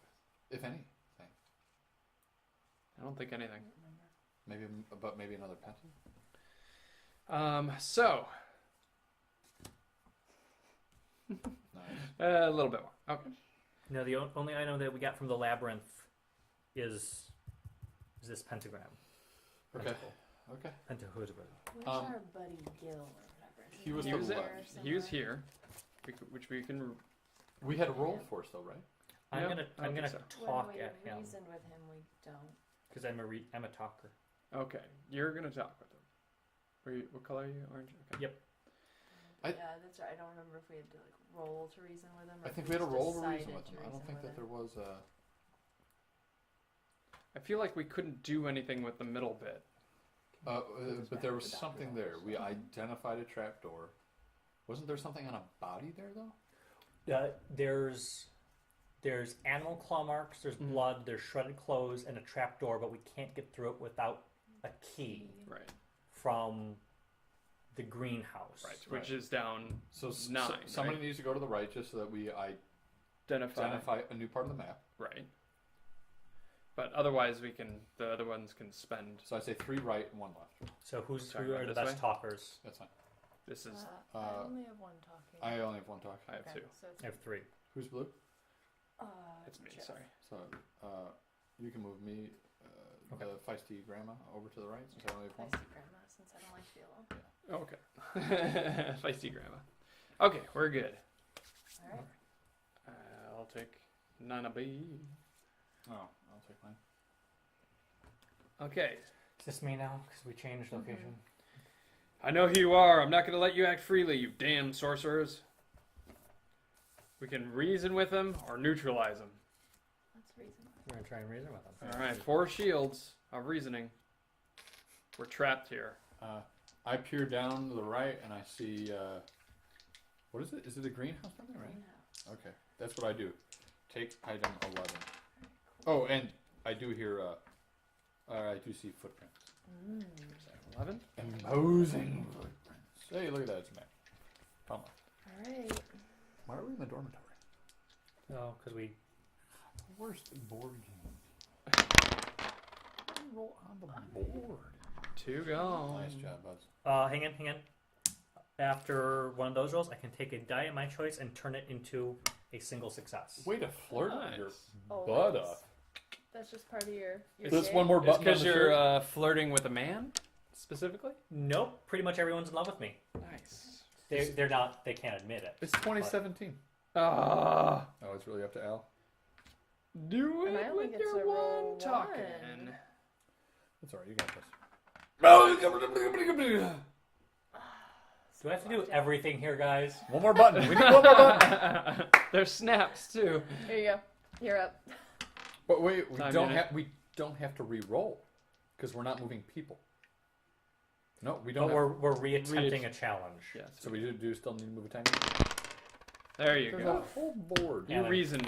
with, if anything. I don't think anything. I don't remember. Maybe another pencil. So... Nice. a little bit more. Okay. No, the only item that we got from the labyrinth is this pentagram. Okay. Pentacle. Okay. Pentagram. Where's Um, our buddy Gil or whatever? Is he was he to He was, the there left. he was somewhere? here, which we can... We had a roll for us though, right? I'm No, gonna I don't I'm gonna think talk When we at him reasoned with him, we don't. because I'm a talker. Okay, you're going to talk with him. What color are you? Orange? Okay. Yep. I- Yeah, that's right. I don't remember if we had to like roll to reason with him. Or I if think we had a just roll to decided reason with him. I don't reason think with that there him. was a. I feel like we couldn't do anything with the middle bit. But there was something there. We identified a trapdoor. Wasn't there something on a body there though? There's animal claw marks, there's Mhm. blood, there's shredded clothes, and a trapdoor, but we can't get through it without a key Right. from the greenhouse. Right. Which is down So 9. somebody right? needs to go to the right just so that we Identify. identify a new part of the map. Right. But otherwise, the other ones can spend. So I say 3 right and 1 left. So who Sorry, are going the this best way? talkers? That's fine. This is. I Uh, only have one talking. I only have 1 talk. I have Okay, 2. So it's I have 3. Who's blue? It's me. Jeff. Sorry. So you can move me, Okay. the feisty grandma, over to the right since I only have 1. I see grandma since I don't like yellow. Oh, okay. Feisty grandma. Okay, we're good. All right. I'll take Nana B. Oh, I'll take mine. Okay. Is this me now? Because we changed Mm-hmm. location. I know who you are. I'm not going to let you act freely, you damn sorcerers. We can reason with them or neutralize them. That's reasonable. We're going to try and reason with them. All right, 4 shields of reasoning. We're trapped here. I peer down to the right and I see. What is it? Is it a greenhouse down there? Right. Greenhouse. Okay, that's what I do. Take item 11. Oh, and I do hear. I do see footprints. 11? Imposing footprints. Hey, look at that! It's a map. Come on. All right. Why are we in the dormitory? Oh, because we... Worst board game. Roll on the board. 2 gone. Nice job, Buzz. hang on. After one of those rolls, I can take a die of my choice and turn it into a single success. Way to flirt Nice. your Oh, butt that's- off. That's just part of your. This gig? one more It's button. because on the you're shirt? flirting with a man, specifically? Nope, pretty much everyone's in love with me. Nice. They're not, they can't admit it. It's 2017. Ah, Oh, it's really up to Al. do And I it only with get your to roll one talking. one. That's alright. You got this. Do I have to do everything here, guys? One more button. We need one more button. There's snaps too. Here you go. You're up. But wait, we Time don't unit. have. We don't have to re-roll because we're not moving people. No, we don't. But Have, we're re-attempting a challenge. Yes. so we do still need to move a tiny. There you There's go. a whole board. Yeah. You like- reasoned.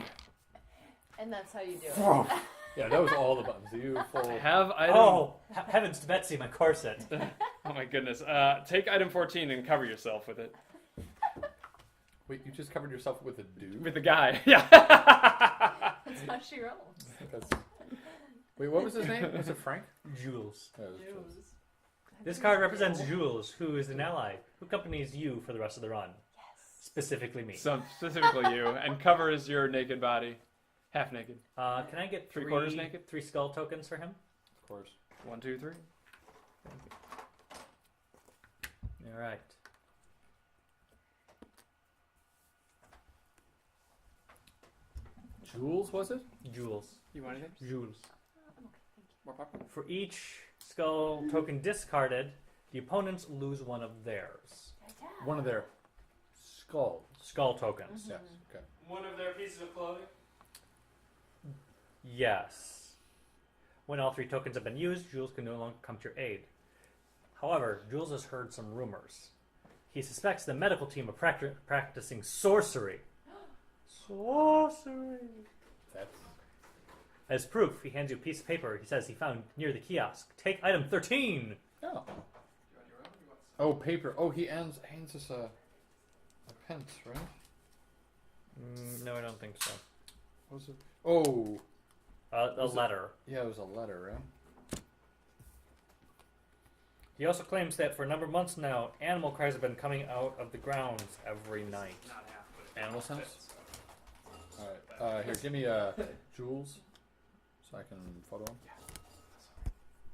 And that's how you do it. Yeah, that was all the buttons. You full. Have item. Oh, heavens to Betsy, my corset. Oh my goodness. Take item 14 and cover yourself with it. Wait, you just covered yourself with a dude? With the guy. Yeah. That's how she rolls. Wait, what was his name? Was it Frank? Jules. Oh, it was Jules. Jules. This card represents Jules, who is an ally who accompanies you for the rest of the run. Yes. Specifically me. So specifically you, and covers your naked body, half naked. Can I get Three-quarters naked? 3 skull tokens for him? Of course. 1, 2, 3. All right. Jules, was it? Jules. You want anything? Jules. More popcorn? For each skull token discarded, the opponents lose one of theirs. One of their skulls. Skull tokens. Yes. Okay. One of their pieces of clothing? Yes. When all 3 tokens have been used, Jules can no longer come to your aid. However, Jules has heard some rumors. He suspects the medical team of practicing sorcery. Sorcery! That's... As proof, he hands you a piece of paper he says he found near the kiosk. Take item 13! Oh. Oh, paper. Oh, he hands us a pence, right? No, I don't think so. What was it? Oh. A letter. Yeah, it was a letter, right? He also claims that for a number of months now, animal cries have been coming out of the grounds every night. Not half, but Animal it's sense? so. Alright. Here, give me Jules so I can photo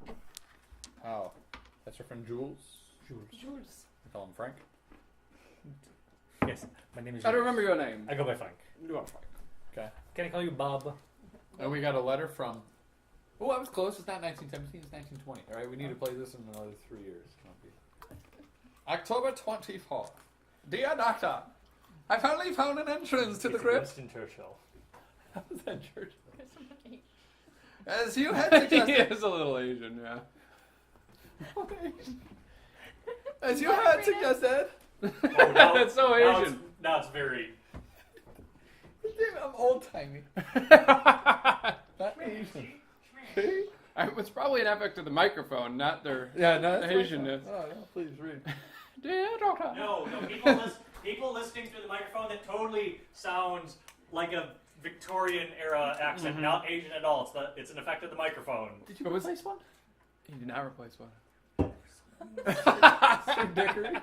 him. Oh. That's your friend Jules? Jules. I call him Frank. Yes, my name is I don't Jules. remember your name. I go by Frank. You are Frank. Okay. Can I call you Bob? And we got a letter from... Oh, I was close. It's not 1917, it's 1920. All right, we need to play this in another 3 years. October 24th. Dear Doctor, I finally found an entrance to the It's crypt. Winston Churchill. How was that church? There's someone Asian. As you had He suggested... is a little Asian, yeah. As you had suggested... Oh, now, That's so now Asian. Now it's very... I'm old-timey. Not Asian. See? It's probably an effect of the microphone, not their Yeah, no, that's Asianness. Oh, no, please read. Dear Doctor. No, people listening through the microphone, that totally sounds like a Victorian era accent, not Asian at all. It's an effect of the microphone. Did you What was- replace one? He did not replace one. Sir Dickory?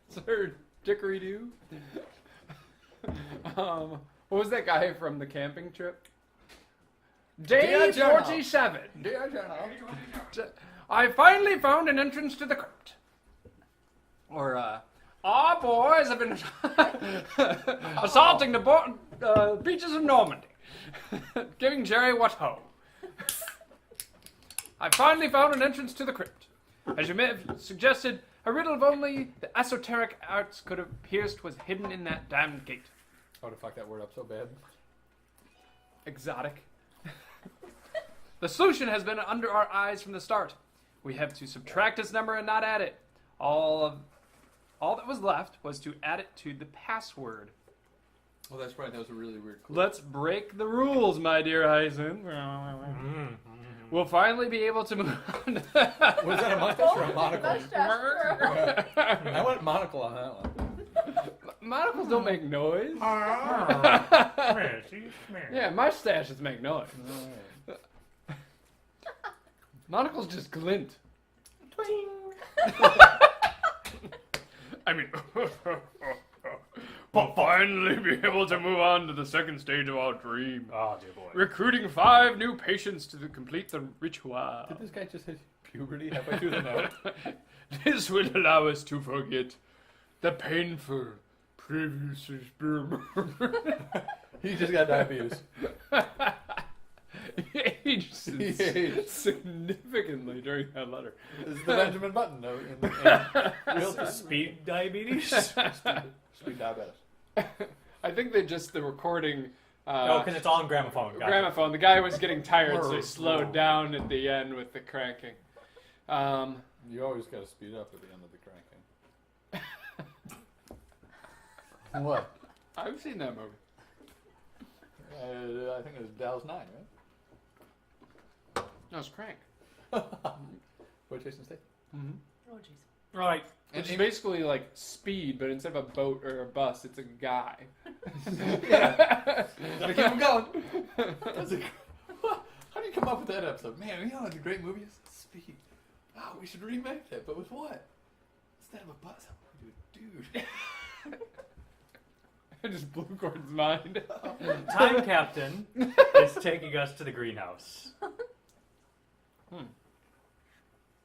Sir Dickory Doo. What was that guy from the camping trip? Day Dear Journal. 47. Dear Journal. I finally found an entrance to the crypt. Or, our boys have been assaulting the beaches of Normandy, giving Jerry what ho. I finally found an entrance to the crypt. As you may have suggested, a riddle of only the esoteric arts could have pierced was hidden in that damned gate. Oh, to fuck that word up so bad. Exotic. The solution has been under our eyes from the start. We have to subtract its number and not add it. All that was left was to add it to the password. Oh, that's right. That was a really weird clue. Let's break the rules, my dear Heisen. We'll finally be able to move on. Was that a mustache or a monocle? Mustache. I went monocle on that one. Monocles don't make noise. Yeah, mustaches make noise. Monocles just glint. I mean, we'll finally be able to move on to the second stage of our dream. Oh, dear boy. Recruiting 5 new patients to complete the ritual. Did this guy just hit puberty halfway through the note? This will allow us to forget the painful previous experiment. He just got diabetes. He aged significantly during that letter. This is the Benjamin Button note in real Speed diabetes? speed diabetes. I think they just, the recording... No, because it's all on gramophone. Gotcha. gramophone. The guy was getting tired, so he slowed down at the end with the cranking. You always got to speed up at the end of the cranking. What? I've seen that movie. I think it was Dallas 9, right? No, it's Crank. What, Jason Statham? Mm-hmm. Oh, jeez. Right. It's basically like speed, but instead of a boat or a bus, it's a guy. Yeah. Gotta keep him going. How do you come up with that episode? Man, you know what the great movie is? Speed. Oh, we should remake that, but with what? Instead of a bus, dude. I just blew Gordon's mind. Time Captain is taking us to the greenhouse.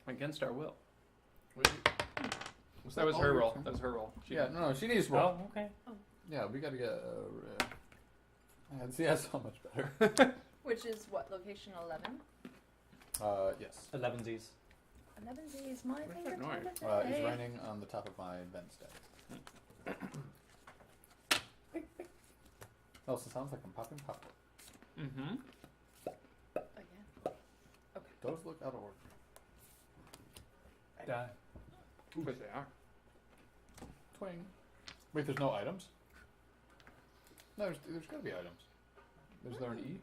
Against our will. Was That was all her your roll. turn? That was her roll. Yeah, no, she needs to roll. Oh, okay. Yeah, we gotta get. See, that's so much better. Which is what, location 11? Yes. 11Zs. 11Z is my Where's that favorite noise? time of It's day. raining on the top of my vent stack. Also sounds like I'm popping popcorn. Mm-hmm. Again. Those look out of order. Die. But they are. Twing. Wait, there's no items? No, there's gotta be items. Is there an E?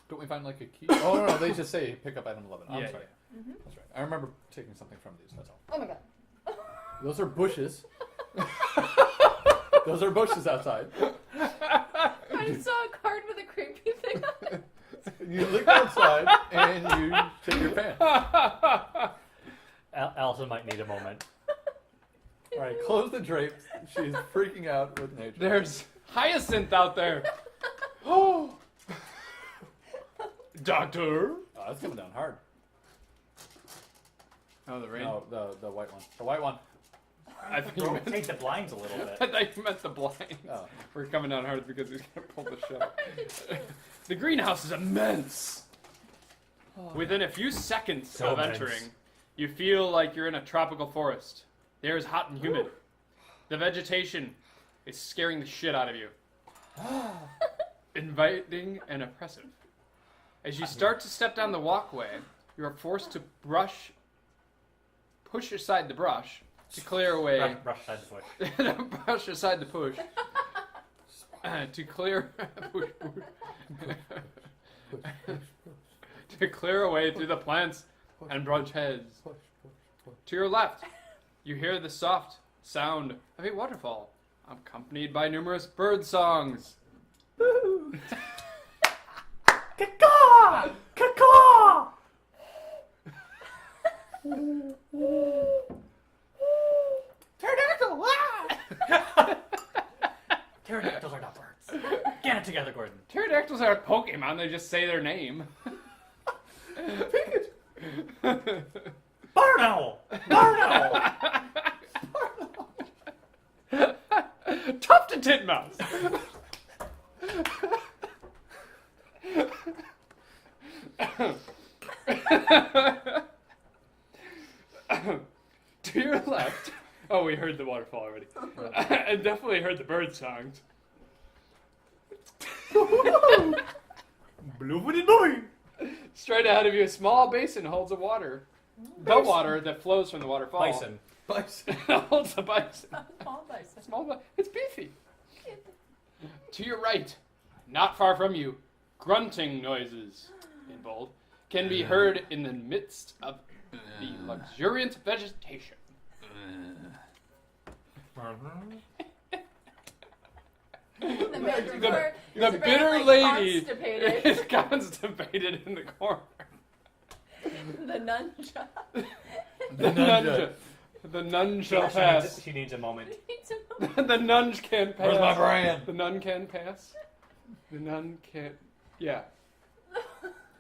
Don't we find like a key? Oh, no, they just say pick up item 11. I'm Yeah, sorry. Mm-hmm. That's right. I remember taking something from these, that's all. Oh my god. Those are bushes. Those are bushes outside. I saw a card with a creepy thing on it. You look outside and you take your pants. Allison might need a moment. All right, close the drapes. She's freaking out with nature. There's Hyacinth out there. Oh, Doctor. Oh, that's coming down hard. Oh, the rain. No, the white one. The white one. I think you meant. Take the blinds a little bit. I thought you meant the blinds. Oh. We're coming down hard because he's gonna pull the shut. The greenhouse is immense. Within a few seconds So of immense. entering, you feel like you're in a tropical forest. The air is hot and humid. The vegetation is scaring the shit out of you. Inviting and oppressive. As you start to step down the walkway, you are forced to push aside the brush to clear away. Brush side switch. Brush aside the push. To clear to clear away through the plants and branch heads. Push, push, push. To your left, you hear the soft sound of a waterfall, accompanied by numerous bird songs. Caw! Caw! Pterodactyl! Pterodactyls are not birds. Get it together, Gordon. Pterodactyls are a Pokemon, they just say their name. Barno! Barno! Tufted titmouse! To your left. Oh, we heard the waterfall already. I definitely heard the bird songs. Bloomity boy! Straight ahead of you, a small basin holds the water. The water that flows from the waterfall. Bison. Bison. Holds a bison. Small bison. Small bison. It's beefy. To your right, not far from you, grunting noises, in bold, can be heard in the midst of the luxuriant vegetation. The man The before bitter is apparently lady constipated. is constipated in the corner. The nuncha. The nunja. The nun shall pass. She needs a moment. The nunge can't pass. Where's my brand? The nun can pass. The nun can't. Yeah.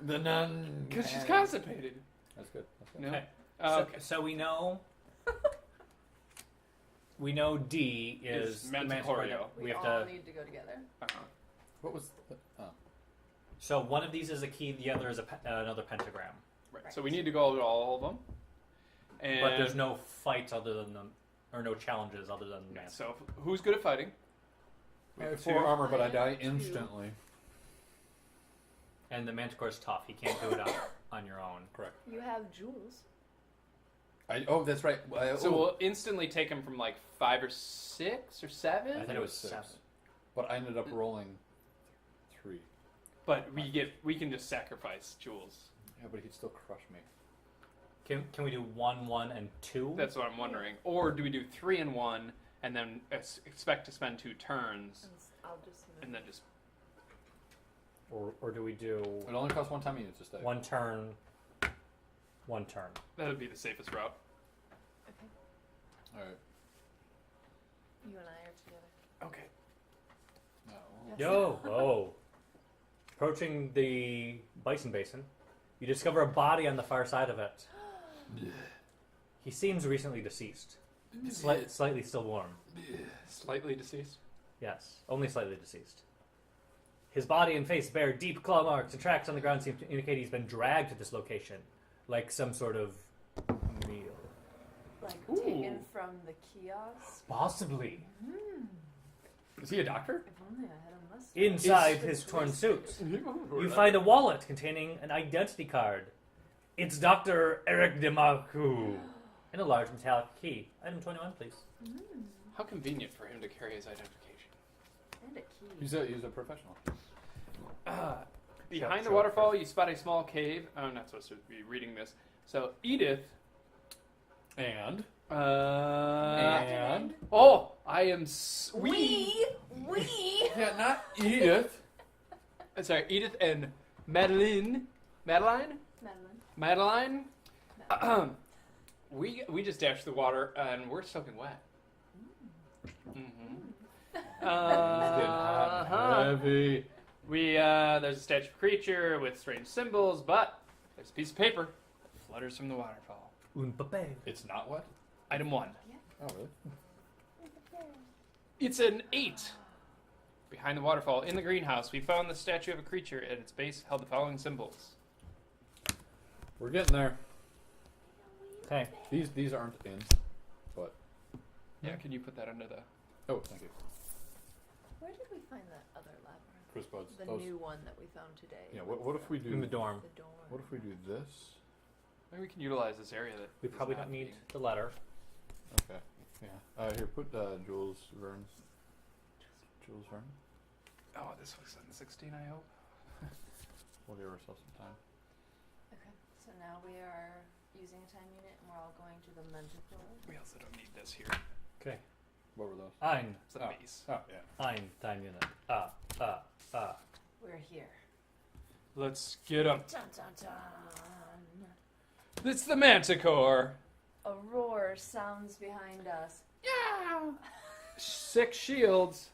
The nun. Because she's constipated. That's good. That's good. No? Okay. Okay. So we know. We know D is Is the Manticorio. We We have all to. need to go together. What was the, oh. So one of these is a key. The other is another pentagram. Right. So we need to go to all of them. And But there's no fights other than them, or no challenges other than Okay, Manticore. so who's good at fighting? I have two. 4 armor, but I die Two. instantly. And the Manticore's tough. He can't do it on your own. Correct. You have jewels. Oh, that's right. So we'll instantly take him from like 5 or 6 or 7. I think it was 6. 7. But I ended up rolling 3. But we can just sacrifice jewels. Yeah, but he'd still crush me. Can we do 1, 1, and 2? That's what I'm wondering. Or do we do 3 and 1, and then expect to spend 2 turns, I'll just move. and then just... Or do we do It only costs 1 time unit to stay. 1 turn, 1 turn? That would be the safest route. Okay. All right. You and I are together. Okay. No. Yes. Yo! Oh. Approaching the Bison Basin, you discover a body on the far side of it. He seems recently deceased. Slightly still warm. Slightly deceased. Yes, only slightly deceased. His body and face bear deep claw marks, and tracks on the ground seem to indicate he's been dragged to this location, like some sort of meal. Like Ooh. taken from the kiosk. Possibly. Is he a doctor? If only I had a mustache. Inside his torn suit, you find a wallet containing an identity card. It's Dr. Eric DeMarcu. And a large metallic key. Item 21, please. How convenient for him to carry his identification. And a key. He's a professional. Behind the Sure, waterfall, you spot a small cave. Oh, I'm not supposed to be reading this. So, Edith... And? And? Oh, I am... We. Yeah, not Edith. Sorry, Edith and Madeline. Madeline? Madeline. Madeline? We just dashed the water, and we're soaking wet. Heavy. There's a statue of a creature with strange symbols, but there's a piece of paper that flutters from the waterfall. Un papel. It's not what? Item 1. Oh, really? It's an 8. Behind the waterfall, in the greenhouse, we found the statue of a creature. At its base held the following symbols. We're getting there. Okay. These aren't in, but... Yeah, can you put that under the... Oh, thank you. Where did we find that other labyrinth? Chris Buds. The Those, new one that we found today. yeah, what if we do... In the dorm. The door. What if we do this? Maybe we can utilize this area that We is probably not don't need being- the letter. Okay. Yeah. Here, put Jules Verne's. Jules Verne. Oh, this looks on 16, I hope. We'll give ourselves some time. Okay, so now we are using a time unit and we're all going to the Manticore. We also don't need this here. Okay. What were those? Ein. It's the base. Oh, yeah. Ein. Time unit. We're here. Let's get up. Dun dun dun. It's the Manticore. A roar sounds behind us. Yeah. 6 shields.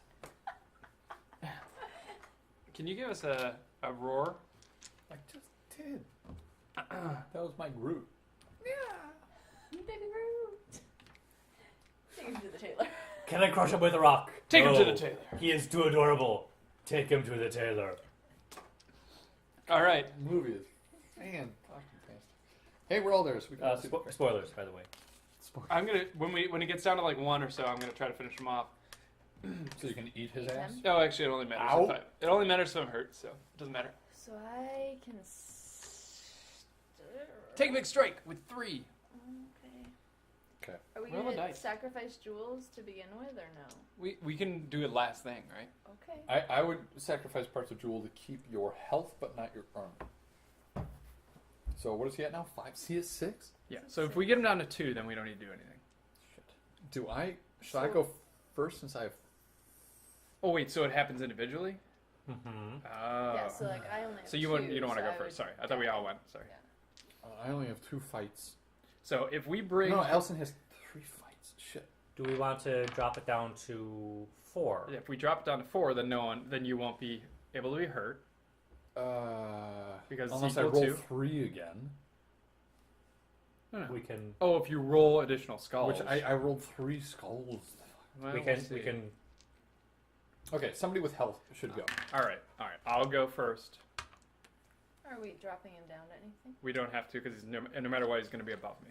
Can you give us a roar? I just did. That was my Groot. Baby Groot. Take him to the tailor. Can I crush him with a rock? Take him to No. the tailor. He is too adorable. Take him to the tailor. All right. The movie is fantastic. Hey, we're all there, so we can see the picture. Spoilers, by the way. I'm gonna when it gets down to like 1 or so, I'm gonna try to finish him off. So you can eat his Eat ass? him? Oh, actually, it only matters Ow. it only matters if I'm hurt, so it doesn't matter. So I can. Take a big strike with 3. Okay. Okay. Are we Roll a gonna dice. sacrifice jewels to begin with, or no? We can do it last thing, right? Okay. I would sacrifice parts of Jewel to keep your health, but not your armor. So what is he at now? 5? He is 6? Yeah. So if we get him down to 2, then we don't need to do anything. Shit. Should I go first since I have... Oh wait, so it happens individually? Mm-hmm. Oh. Yeah. So like I only. Have So you don't don't want to go first. Sorry, I thought we all went. Sorry. Yeah. I only have 2 fights. So if we bring No, Elson has 3 fights. Shit. Do we want to drop it down to 4? if we drop it down to 4, then you won't be able to be hurt. Because it's unless I equal roll to- 3 again. No. We can. Oh, if you roll additional skulls. Which I rolled 3 skulls. Well, We we'll can. see. We can. Okay, somebody with health should go. All right. I'll go first. Are we dropping him down to anything? We don't have to because no matter what, he's going to be above me.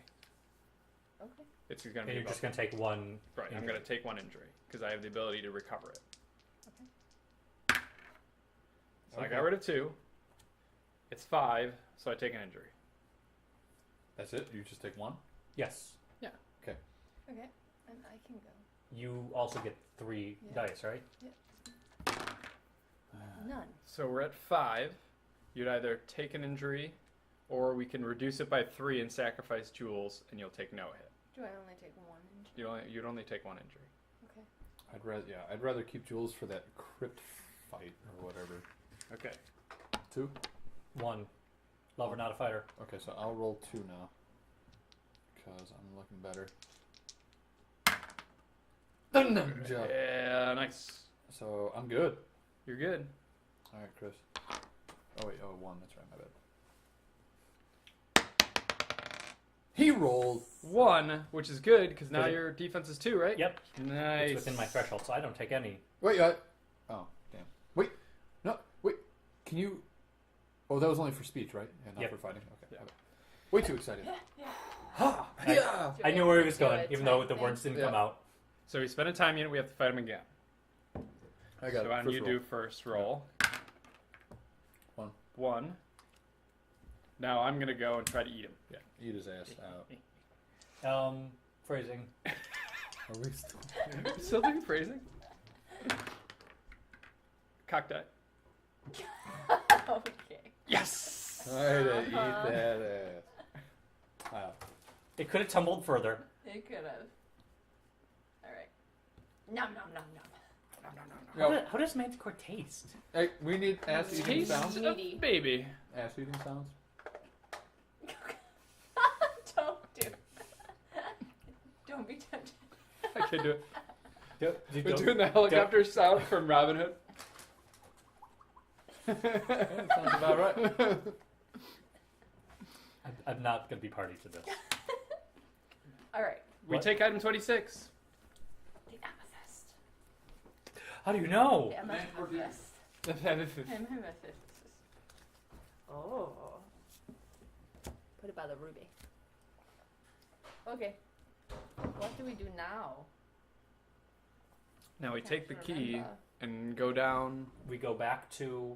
Okay. He's going to And be you're above just gonna take one. Right, I'm injury. going to take 1 injury because I have the ability to recover it. Okay. So I got rid of 2. It's 5, so I take an injury. That's it? You just take 1? Yes. Okay. And I can go. You also get 3 Yeah. dice, right? None. So we're at 5. You'd either take an injury or we can reduce it by 3 and sacrifice jewels, and you'll take no hit. Do I only take 1 injury? You'd only take 1 injury. Okay. I'd rather keep jewels for that crypt fight or whatever. Okay. 2. 1. Lover, not a fighter. Okay, so I'll roll 2 now. Because I'm looking better. The ninja. Yeah, nice. So I'm good. You're good. All right, Chris. Oh wait, 1. That's right. My bad. He rolled 1, which is good because now Good. your defense is 2, right? Yep. Nice. It's within my threshold, so I don't take any. Wait, oh, damn. Wait, no, wait. Can you? Oh, that was only for speech, right? Yeah, not Yep. for fighting. Okay. Yeah. Okay. Way too excited. Ha! Yeah. I knew where he was going, even though the words didn't Yeah. come out. So we spend a time unit. We have to fight him again. I got So it. why don't First you roll. do first roll? 1. 1. Now I'm gonna go and try to eat him. Yeah. Eat his ass out. Phrasing. Are we still? Still doing phrasing? Cock die. Okay. Yes. All right, eat that ass. Wow. It could have tumbled further. It could have. Alright. Nom nom nom nom. No. How does manticore taste? Hey, we need ass eating Taste sounds. of Meaty. baby. Ass eating sounds. Don't do. Don't be tempted. I can do it. We're Don't- doing the helicopter sound from Robin Hood. Yeah, sounds about right. I'm not going to be party to this. Alright. We What? take item 26. The amethyst. How do you know? The amethyst. Amethyst. Oh. Put it by the ruby. Okay. What do we do now? Now we Can't take the key remember. and go down. We go back to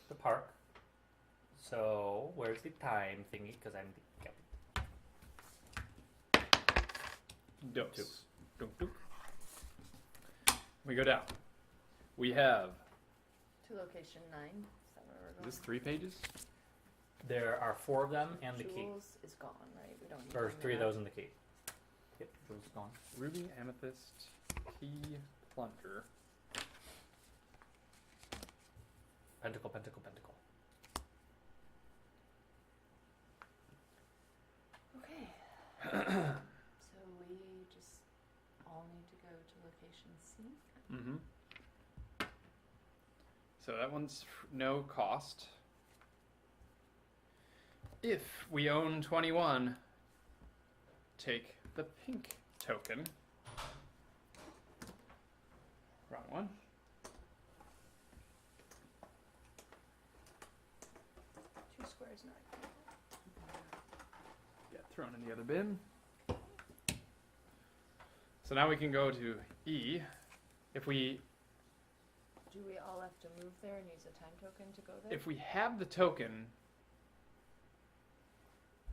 the park. So, where's the time thingy? Because I'm the captain. Dos. Dunk, dunk. We go down. We have. To location 9. Is that where we're Is going? this 3 pages? There are 4 of them and the key. Jewels is gone, right? We don't need Or them 3 of yet. those and the key. Yep, those are gone. Ruby, amethyst, key, plunger. Pentacle, pentacle, pentacle. Okay. So we just all need to go to location C. Mm-hmm. So that one's no cost. If we own 21, take the pink token. Wrong one. Two squares, not. Get thrown in the other bin. So now we can go to E. If we Do we all have to move there and use a time token to go there? if we have the token,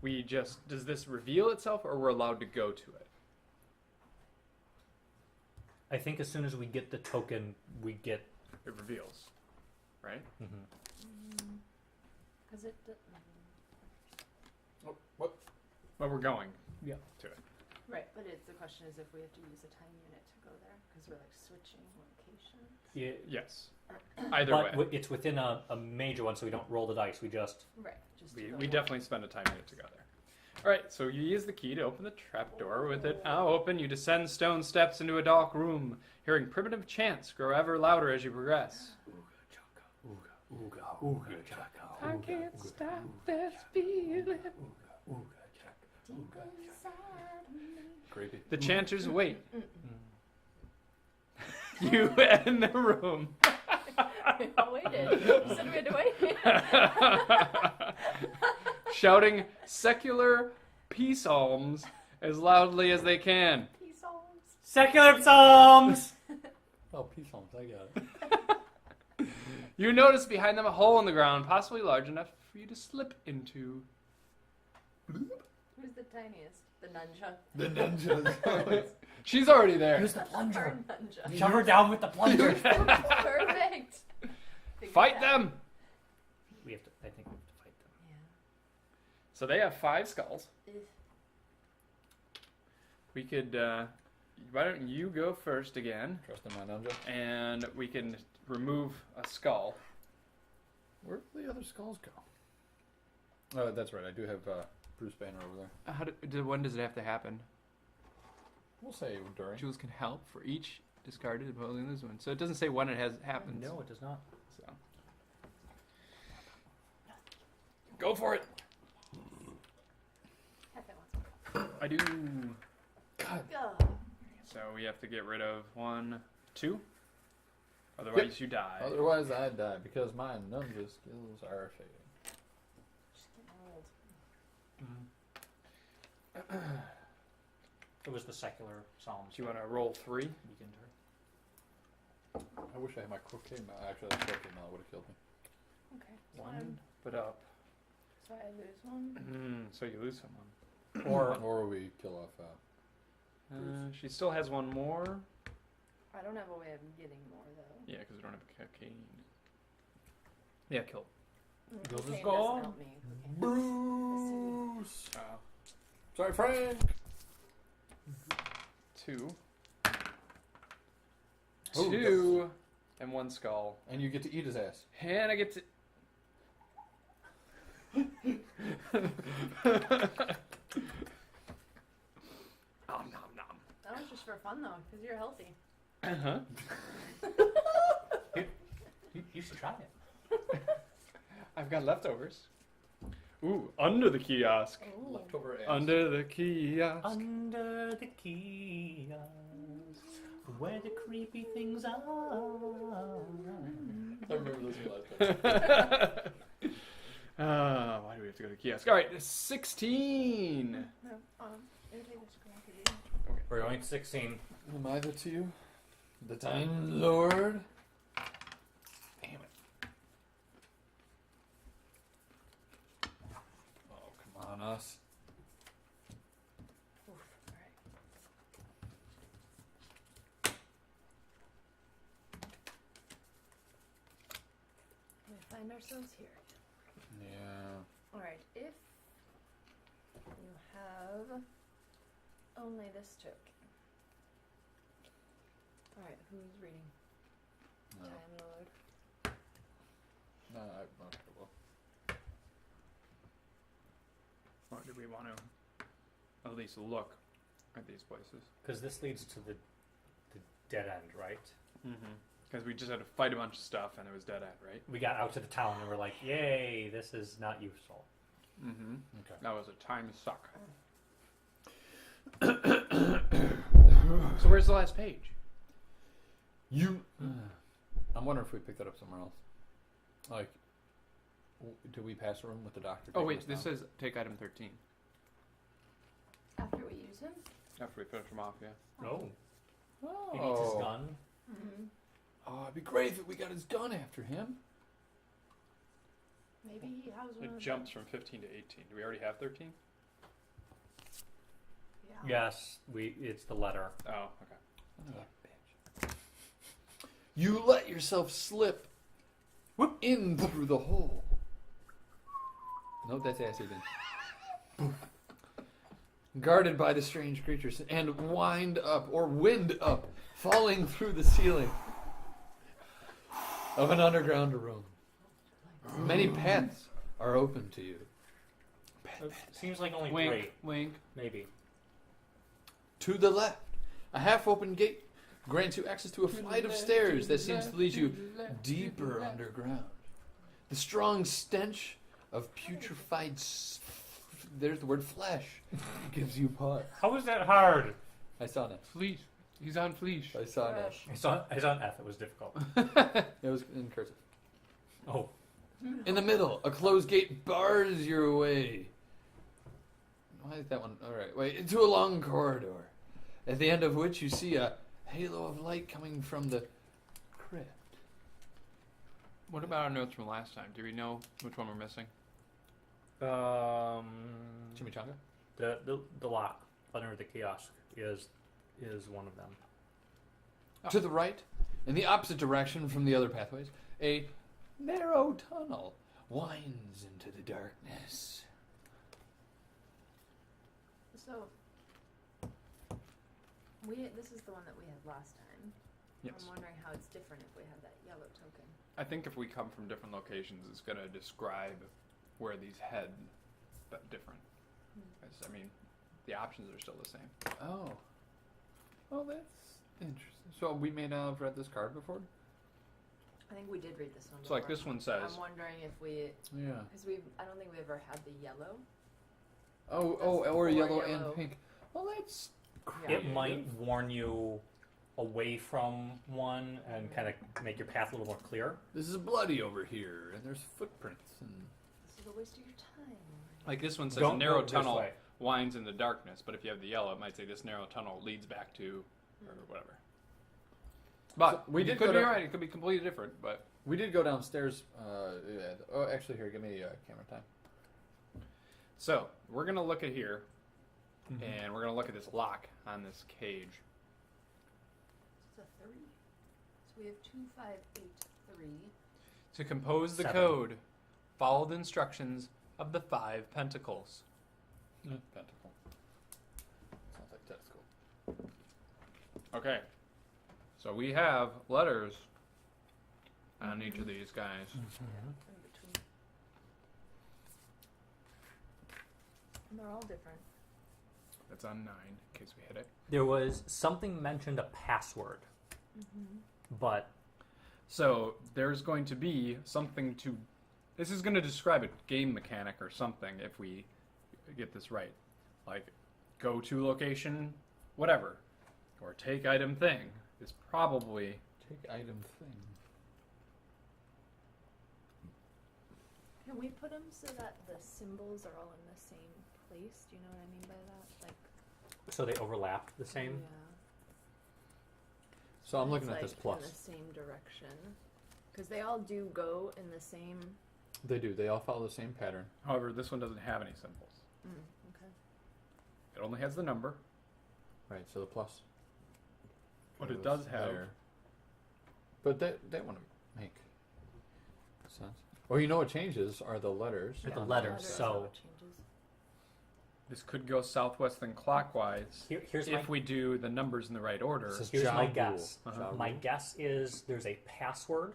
we just does this reveal itself or we're allowed to go to it? I think as soon as we get the token, we get. It reveals, right? Mm-hmm. Because it. What? Well, we're going. Yeah. To it. Right, but the question is if we have to use a time unit to go there because we're like switching locations. Yeah, Yes. Either but way, it's within a major one, so we don't roll the dice. We just. Right. Just do we the we one. definitely spend a time unit to go there. All right, so you use the key to open the trapdoor. With it now open, you descend stone steps into a dark room, hearing primitive chants grow ever louder as you progress. I can't stop this feeling. Deep inside me. Creepy. The chanters wait. You in the room. We all waited. You said we had to wait. Shouting secular peace psalms as loudly as they can. Peace arms. Secular psalms! Oh, peace homes. I got it. You notice behind them a hole in the ground, possibly large enough for you to slip into. Who's the tiniest? The nunja. The ninjas. She's already there. Use the Our plunger. nunja. Shove her down with the plunger. Perfect. Fight them! We have to. I think we have to fight So they have 5 skulls. Ugh. We could. Why don't you go first again? Trust in my ninja. And we can remove a skull. Where do the other skulls go? Oh, that's right. I do have Bruce Banner over there. When does it have to happen? We'll say during. Jules can help for each discarded opposing this one. So it doesn't say when it has happened. No, it does not. So. Go for it. I do. God. Go. So we have to get rid of 1, 2. Otherwise you die. Otherwise I die because my ninja skills are fading. Just getting old. It was the secular psalms. Do you want to roll 3? Weakened her. I wish I had my croquet mallet. Actually, that croquet mallet would have killed me. Okay. 1, but up. So I lose 1. So you lose someone. Or we kill off. She still has 1 more. I don't have a way of getting more though. Yeah, because we don't have a cocaine. Yeah, kill. Yours is Cocaine gone. doesn't help me. Cocaine. Bruce. Oh. Sorry, Frank. 2. Oh, 2 and 1 skull. And you get to eat his ass. And I get to. Nom nom nom. That was just for fun though, because you're healthy. Uh-huh. You should try it. I've got leftovers. Ooh, under the kiosk. Ooh. Leftover ass. Under the kiosk. Under the kiosk, where the creepy things are. I remember this last time. Why do we have to go to the kiosk? All right, 16. No, you take this screen for you. Okay. We're going to 16. Am I the to you? The Time Lord? Damn it. Oh, come on, us. Oof, alright. We find ourselves here. Yeah. Alright, if you have only this token. Alright, who's reading? No. Time Lord. No, okay, well. Or do we want to at least look at these places? Because this leads to the dead end, right? Mm-hmm. Because we just had to fight a bunch of stuff and it was dead end, right? We got out to the town and we're like, yay, this is not useful. Mm-hmm. Okay. That was a time suck. So where's the last page? You. I'm wondering if we picked that up somewhere else. Like, did we pass a room with the doctor? Oh taking wait, us this down? says take item 13. After we use him? After we finish him off, yeah. Oh. Oh. He needs his gun. Mm-hmm. Oh, it'd be great if we got his gun after him. Maybe he has one It of jumps from 15 to 18. Do we already have 13? Yeah. Yes, it's the letter. Oh, okay. Oh, bitch. You let yourself slip in through the hole. Nope, that's acid then. Guarded by the strange creatures and wind up falling through the ceiling of an underground room. Many paths are open to you. It seems like only Wink, 3. wink. Maybe. To the left, a half-open gate grants you access to a flight of stairs that seems to lead you deeper underground. The strong stench of putrefied, there's the word flesh, gives you pause. How is that hard? I saw that. Fleesh. He's on fleesh. I saw that. Fresh. It's on F. It was difficult. It was in cursive. Oh. In the middle, a closed gate bars your way. Why is that one? All right, wait. Into a long corridor, at the end of which you see a halo of light coming from the crypt. What about our notes from last time? Do we know which one we're missing? Chimichanga? The lock under the kiosk is one of them. To the right, in the opposite direction from the other pathways, a narrow tunnel winds into the darkness. So, this is the one that we had last time. Yes. I'm wondering how it's different if we have that yellow token. I think if we come from different locations, it's going to describe where these head, but different. I mean, the options are still the same. Oh. Well, that's interesting. So we may not have read this card before? I think we did read this one. So like before. this one says, I'm wondering if we, Yeah. because I don't think we ever had the yellow. Oh, That's or or yellow yellow. and pink. Well, that's Yeah. It might warn you away from one and kind of make your path a little more clear. This is bloody over here, and there's footprints, and This is a waste of your time. like this one says, Don't a narrow go this tunnel way. winds in the darkness. But if you have the yellow, it might say this narrow tunnel leads back to, or whatever. But So we it did could go be to- right. It could be completely different. But we did go downstairs. Yeah. Oh, actually, here, give me camera time. so we're gonna look at here, Mm-hmm. and we're gonna look at this lock on this cage. It's a 3. So we have 2583. To compose the 7. code, follow the instructions of the 5 pentacles. Pentacle. Sounds like tentacle. Okay. So we have letters on each of these guys. In between. And they're all different. That's on 9, in case we hit it. There was something mentioned a password, but So there's going to be something to. This is going to describe a game mechanic or something if we get this right. Like, go to location, whatever, or take item thing is probably. Take item thing. Can we put them so that the symbols are all in the same place? Do you know what I mean by that? Like, so they overlap the same. yeah. So I'm looking It's at this like plus. in the same direction. Because they all do go in the same. They do. They all follow the same pattern. However, this one doesn't have any symbols. Okay. It only has the number. Right. So the plus. What it goes does have. there. But that want to make sense. Well, you know what changes are the letters. The Yeah, letters, are so- what changes. This could go southwest and clockwise Here's my if we do the numbers in the right order. This is Here's my Ja guess. Rule. Uh-huh. Ja My Rule. guess is there's a password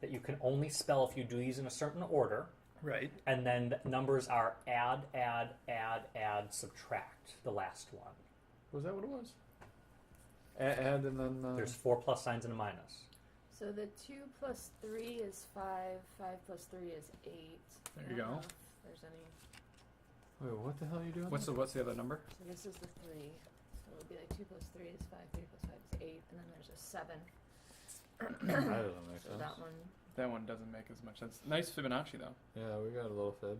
that you can only spell if you do these in a certain order, Right. and then the numbers are add, subtract. The last one. Was that what it was? Add and then. There's 4 plus signs and a minus. So the 2 plus 3 is 5. 5 plus 3 is 8. There I you don't go. know if there's any. Wait, what the hell are you doing? What's the other number? So this is the 3. So it would be like 2 plus 3 is 5. 3 plus 5 is 8. And then there's a 7. That doesn't make So sense. that one. That one doesn't make as much sense. Nice Fibonacci though. Yeah, we got a little fib.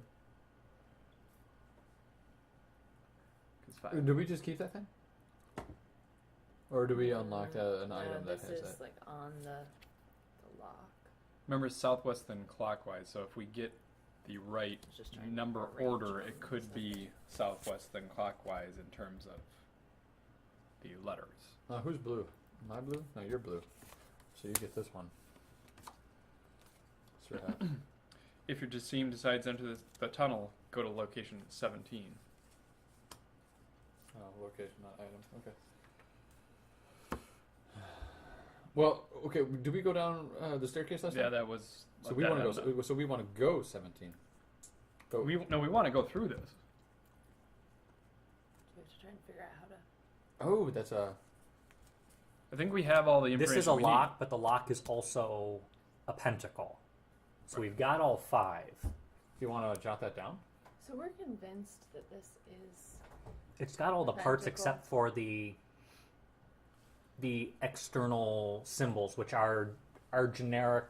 'Cause 5. Do we just keep that thing? Or do we unlock an No, item that this has is that? like on the lock. Remember, southwest then clockwise. So if we get the right It's just trying to number arrange order, them it could so- be southwest then clockwise in terms of the letters. Who's blue? Am I blue? No, you're blue. So you get this one. Sir F. If your team decides to enter the tunnel, go to location 17. Oh, location, not item. Okay. Well, okay. Do we go down the staircase last Yeah, time? that was. So we want to go. So we want to go 17. Go. We want to go through this. So we have to try and figure out how to. Oh, that's a. I think we have all the This information. is a we lock, but the lock is also a pentacle. So we've got all 5. You want to jot that down? So we're convinced that this is. It's got all the parts Pentacle. except for the external symbols, which are generic.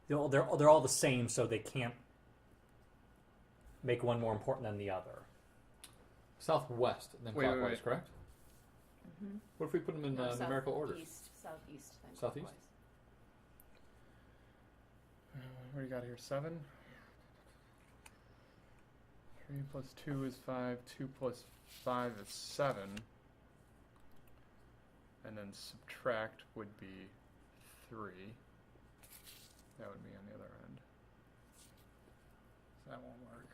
They're all the same, so they can't make one more important than the other. Southwest, then Wait, clockwise, wait. correct? Mm-hmm. What if we put them in numerical order? Southeast. Then Southeast? clockwise. What do you got here? 7. 3 plus 2 is 5. 2 plus 5 is 7. And then subtract would be 3. That would be on the other end. That won't work.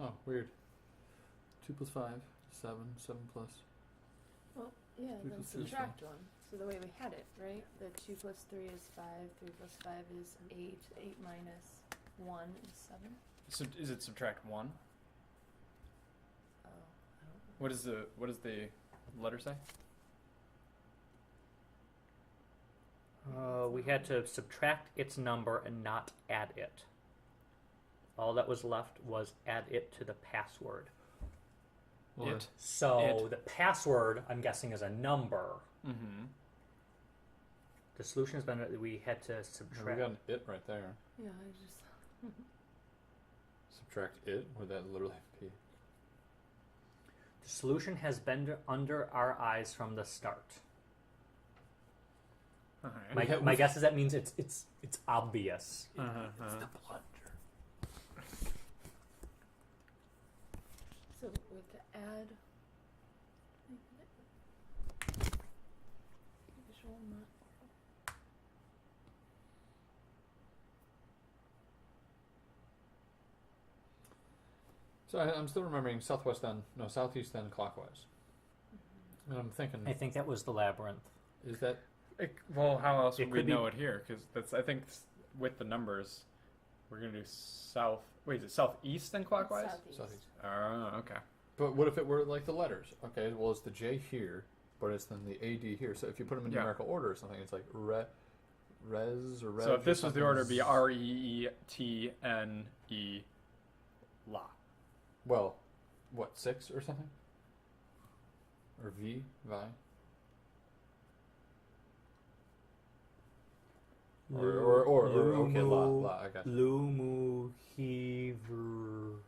Oh, weird. 2 plus 5, 7. 7 plus. Well, yeah, Three then plus two is subtract 1. So the way we had it, right? The 2 plus 3 is 5, 3 plus 5 is 8, 8 minus 1 is 7. So is it subtract 1? Oh, I don't know. What does the letter say? We had to subtract its number and not add it. All that was left was add it to the password. Well, It. So It. the password, I'm guessing, is a number. Mm-hmm. The solution has been that we had to We subtract. got an it right there. Yeah, I just. Subtract it? Would that literally be? The solution has been under our eyes from the start. Alright. My guess is that means it's obvious. It's the plunger. So we have to add. Visual not. So I'm still remembering southeast then clockwise. And I'm thinking, I think that was the labyrinth. is that Well, how else It would we could be- know it here? Because that's, I think, with the numbers, we're gonna do south. Wait, is it southeast and clockwise? Southeast. southeast? Oh, okay. But what if it were like the letters? Okay, well it's the J here, but it's then the AD here. So if you put them in Yeah. numerical order or something, it's like res or res. So if this or was the something. order, it'd be REETNE la. Well, what, 6 or something? Or Vi? Or okay, la, I got you. Lumuhivle.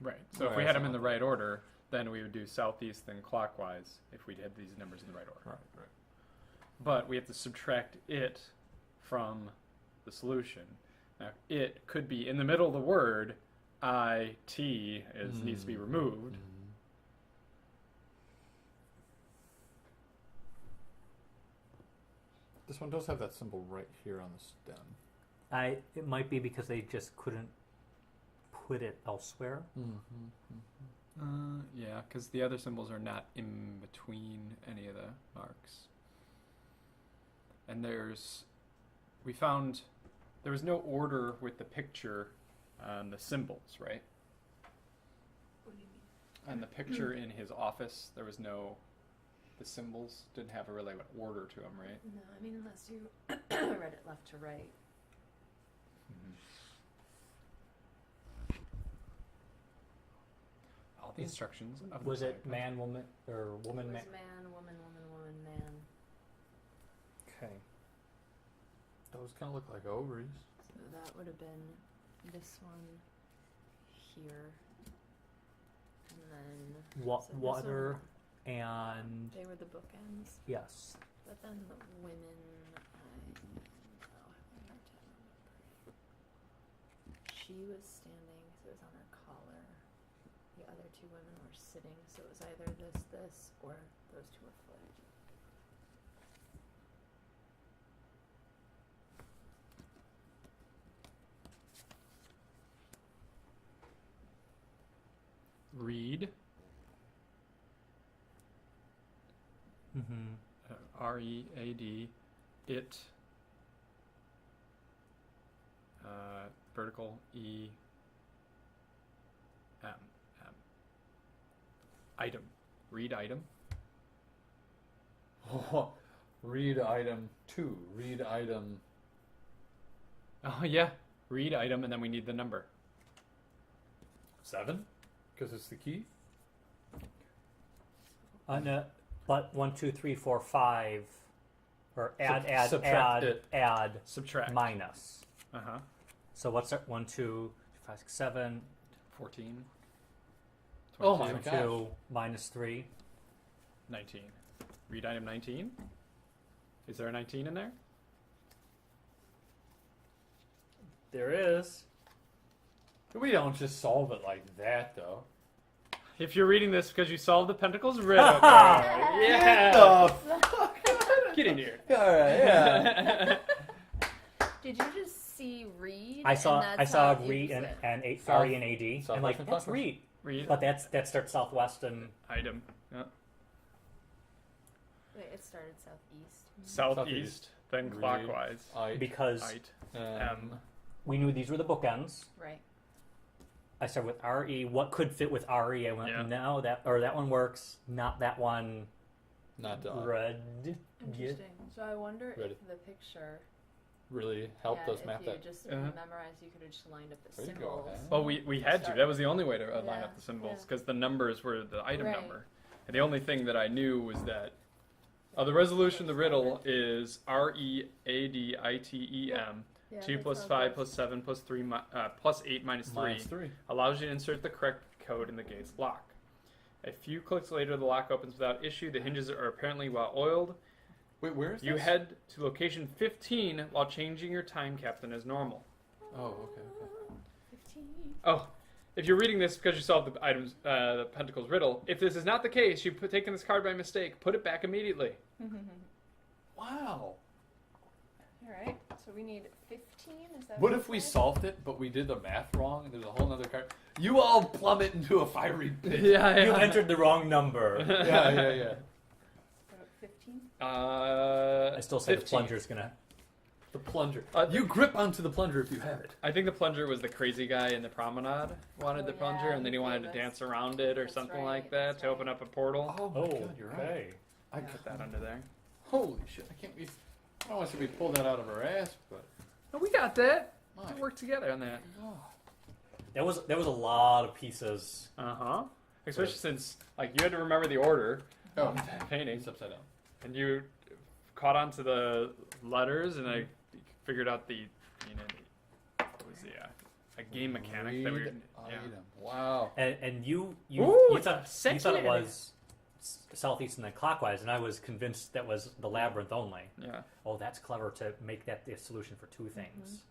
Right. So if Right, we had them in something the like right order, then we would do southeast and clockwise if we'd had these numbers in the right order. Right. But we have to subtract it from the solution. Now, it could be in the middle of the word. IT needs to be removed. This one does have that symbol right here on the stem. It might be because they just couldn't put it elsewhere. Yeah, because the other symbols are not in between any of the marks. And we found there was no order with the picture on the symbols, right? What do you mean? On the picture in his office, there was no, the symbols didn't have a really an order to them, right? No, I mean unless you read it left to right. All the instructions. Of the Was it type. man, woman, or woman, It man? was man, woman, woman, woman, man. Okay. Those kind of look like ovaries. So that would have been this one here, and then so this Water one, and they were the bookends. yes. But then the women, having a hard time remembering. She was standing, so it was on her collar. The other two women were sitting, so it was either this, or those two were flipped. Read. Mm-hmm. READ. It. Vertical E. M. Item. Read item. Read item 2. Read item. Oh yeah. Read item, and then we need the number. 7? Because it's the key? No, but 1, 2, 3, 4, 5, or Subtract it. add, Subtract. minus. Uh huh. So what's that? 1, 2, 5, 6, 7. 14. Oh my 22, gosh. 2 minus 3. 19. Read item 19. Is there a 19 in there? There is. We don't just solve it like that, though. If you're reading this because you solved the Pentacles riddle, yeah. Get in here. Alright, yeah. Did you just see Reed. I saw and that's I saw how Reed you and, said- and South- RE and AD, and Southwest like and that's Southwest. Reed, Read but that starts southwest and item. Yeah. Wait, it started southeast. Southeast, then Read. clockwise. because Height. M. we knew these were the bookends. Right. I started with RE. What could fit with RE? I went, Yeah. no, that one works. Not that one. Not Red. Interesting. So I wonder Ready. if the picture really helped us map if that. you just Uh-huh. memorized, you could have just lined up the There you go, symbols. man. Well, we had to. That was the only way to line Yeah, up the symbols yeah. because the numbers were the item Right. number. And the only thing that I knew was that the resolution of the riddle is READITEM. Yeah, 2 that plus sounds 5 good. plus 7 plus 3 plus 8 minus 3 Minus 3. allows you to insert the correct code in the gate's lock. A few clicks later, the lock opens without issue. The hinges are apparently well oiled. Wait, where is You this? head to location 15 while changing your time captain as normal. Oh, okay. 15. Oh, if you're reading this because you solved the items, the Pentacles riddle, if this is not the case, you've taken this card by mistake. Put it back immediately. Wow. Alright, so we need 15? Is that What you if we said? solved it, but we did the math wrong, and there's a whole other card? You all plummet into a fiery pit. Yeah, You entered the wrong number. yeah. So 15? I still say 15. the plunger's gonna. The plunger. Uh, You grip onto the plunger if you have it. I think the plunger was the crazy guy in the promenade. Wanted Oh, the plunger, yeah, and then he he wanted to gave us- dance around it or That's something right, like that that's to open right. up a portal. Oh my god, you're right. okay. I put that under there. Holy shit! I can't be. I don't want to be pulled that out of our ass, but Oh, we got that. my We worked together on that. god. There was a lot of pieces. Uh huh. Especially since like you had to remember the order Oh, of the painting, it's upside down. and you caught on to the letters, and I figured out the what was the a game mechanic that we were. Read Yeah. item. Wow. And you Ooh, it's thought sexy you thought it area. was southeast and then clockwise, and I was convinced that was the labyrinth only. Yeah. Oh, that's clever to make that the solution for two things,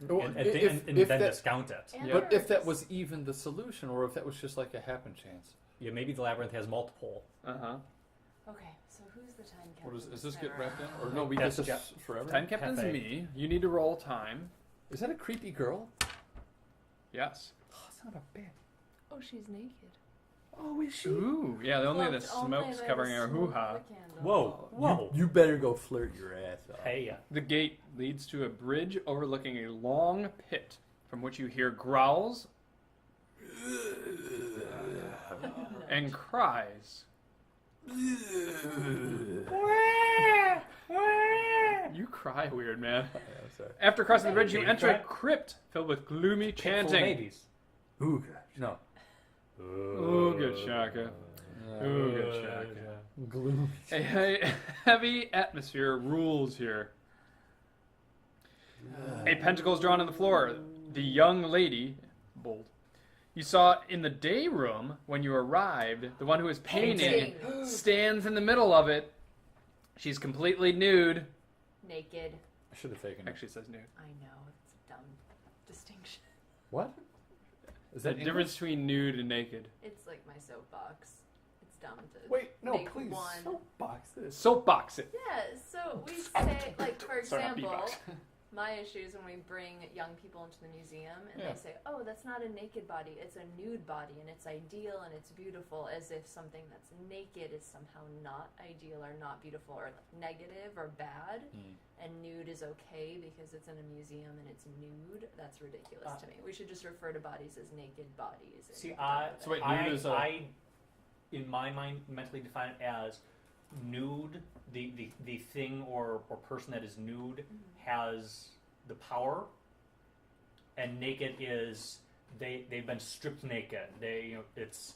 Well, and if then that, discount it. And but if that there's- was even the solution, or if that was just like a happen chance. Yeah, maybe the labyrinth has multiple. Uh huh. Okay, so who's the time captain? What is this time get wrapped in? around? Or no, we That's get the this forever? Time captain's Cafe. me. You need to roll time. Is that a creepy girl? Yes. Oh, it's not a bit. Oh, she's naked. Oh, is she? Ooh. Yeah. Only the Cloaked only smoke's by covering the her smoke hoo ha. of the candle. Whoa, whoa. You better go flirt your ass off. Hey, The gate leads to a bridge overlooking a long pit from which you hear growls and cries. You cry weird, man. Yeah, I'm sorry. After crossing the bridge, you Baby enter a cry? crypt filled with gloomy full of chanting. babies. Ooh, gosh. No. Ooh, good shaka. Ooh, good shaka. Gloomy. A heavy atmosphere rules here. A pentacle is drawn on the floor. The young lady, bold, you saw in the day room when you arrived, the one who is painting, stands in the middle of it. She's completely nude. Naked. I should have taken it. Actually, it says nude. I know, it's a dumb distinction. What? Is The that difference between nude and naked. It's like my soapbox. It's dumb to. Wait, no, make please. one. Soapbox this. Soapbox it. Yeah, so we say, like, for Sorry, not example, beatbox. my issue is when we bring young people into the museum and Yeah. they say, oh, that's not a naked body, it's a nude body, and it's ideal and it's beautiful, as if something that's naked is somehow not ideal or not beautiful or negative or bad, and nude is okay because it's in a museum and it's nude. That's ridiculous to me. We should just refer to bodies as naked bodies. and See, get done with So wait, it. nude is a- I, in my mind, mentally define it as nude. The thing or person that is nude has the power, and naked is they've been stripped naked. It's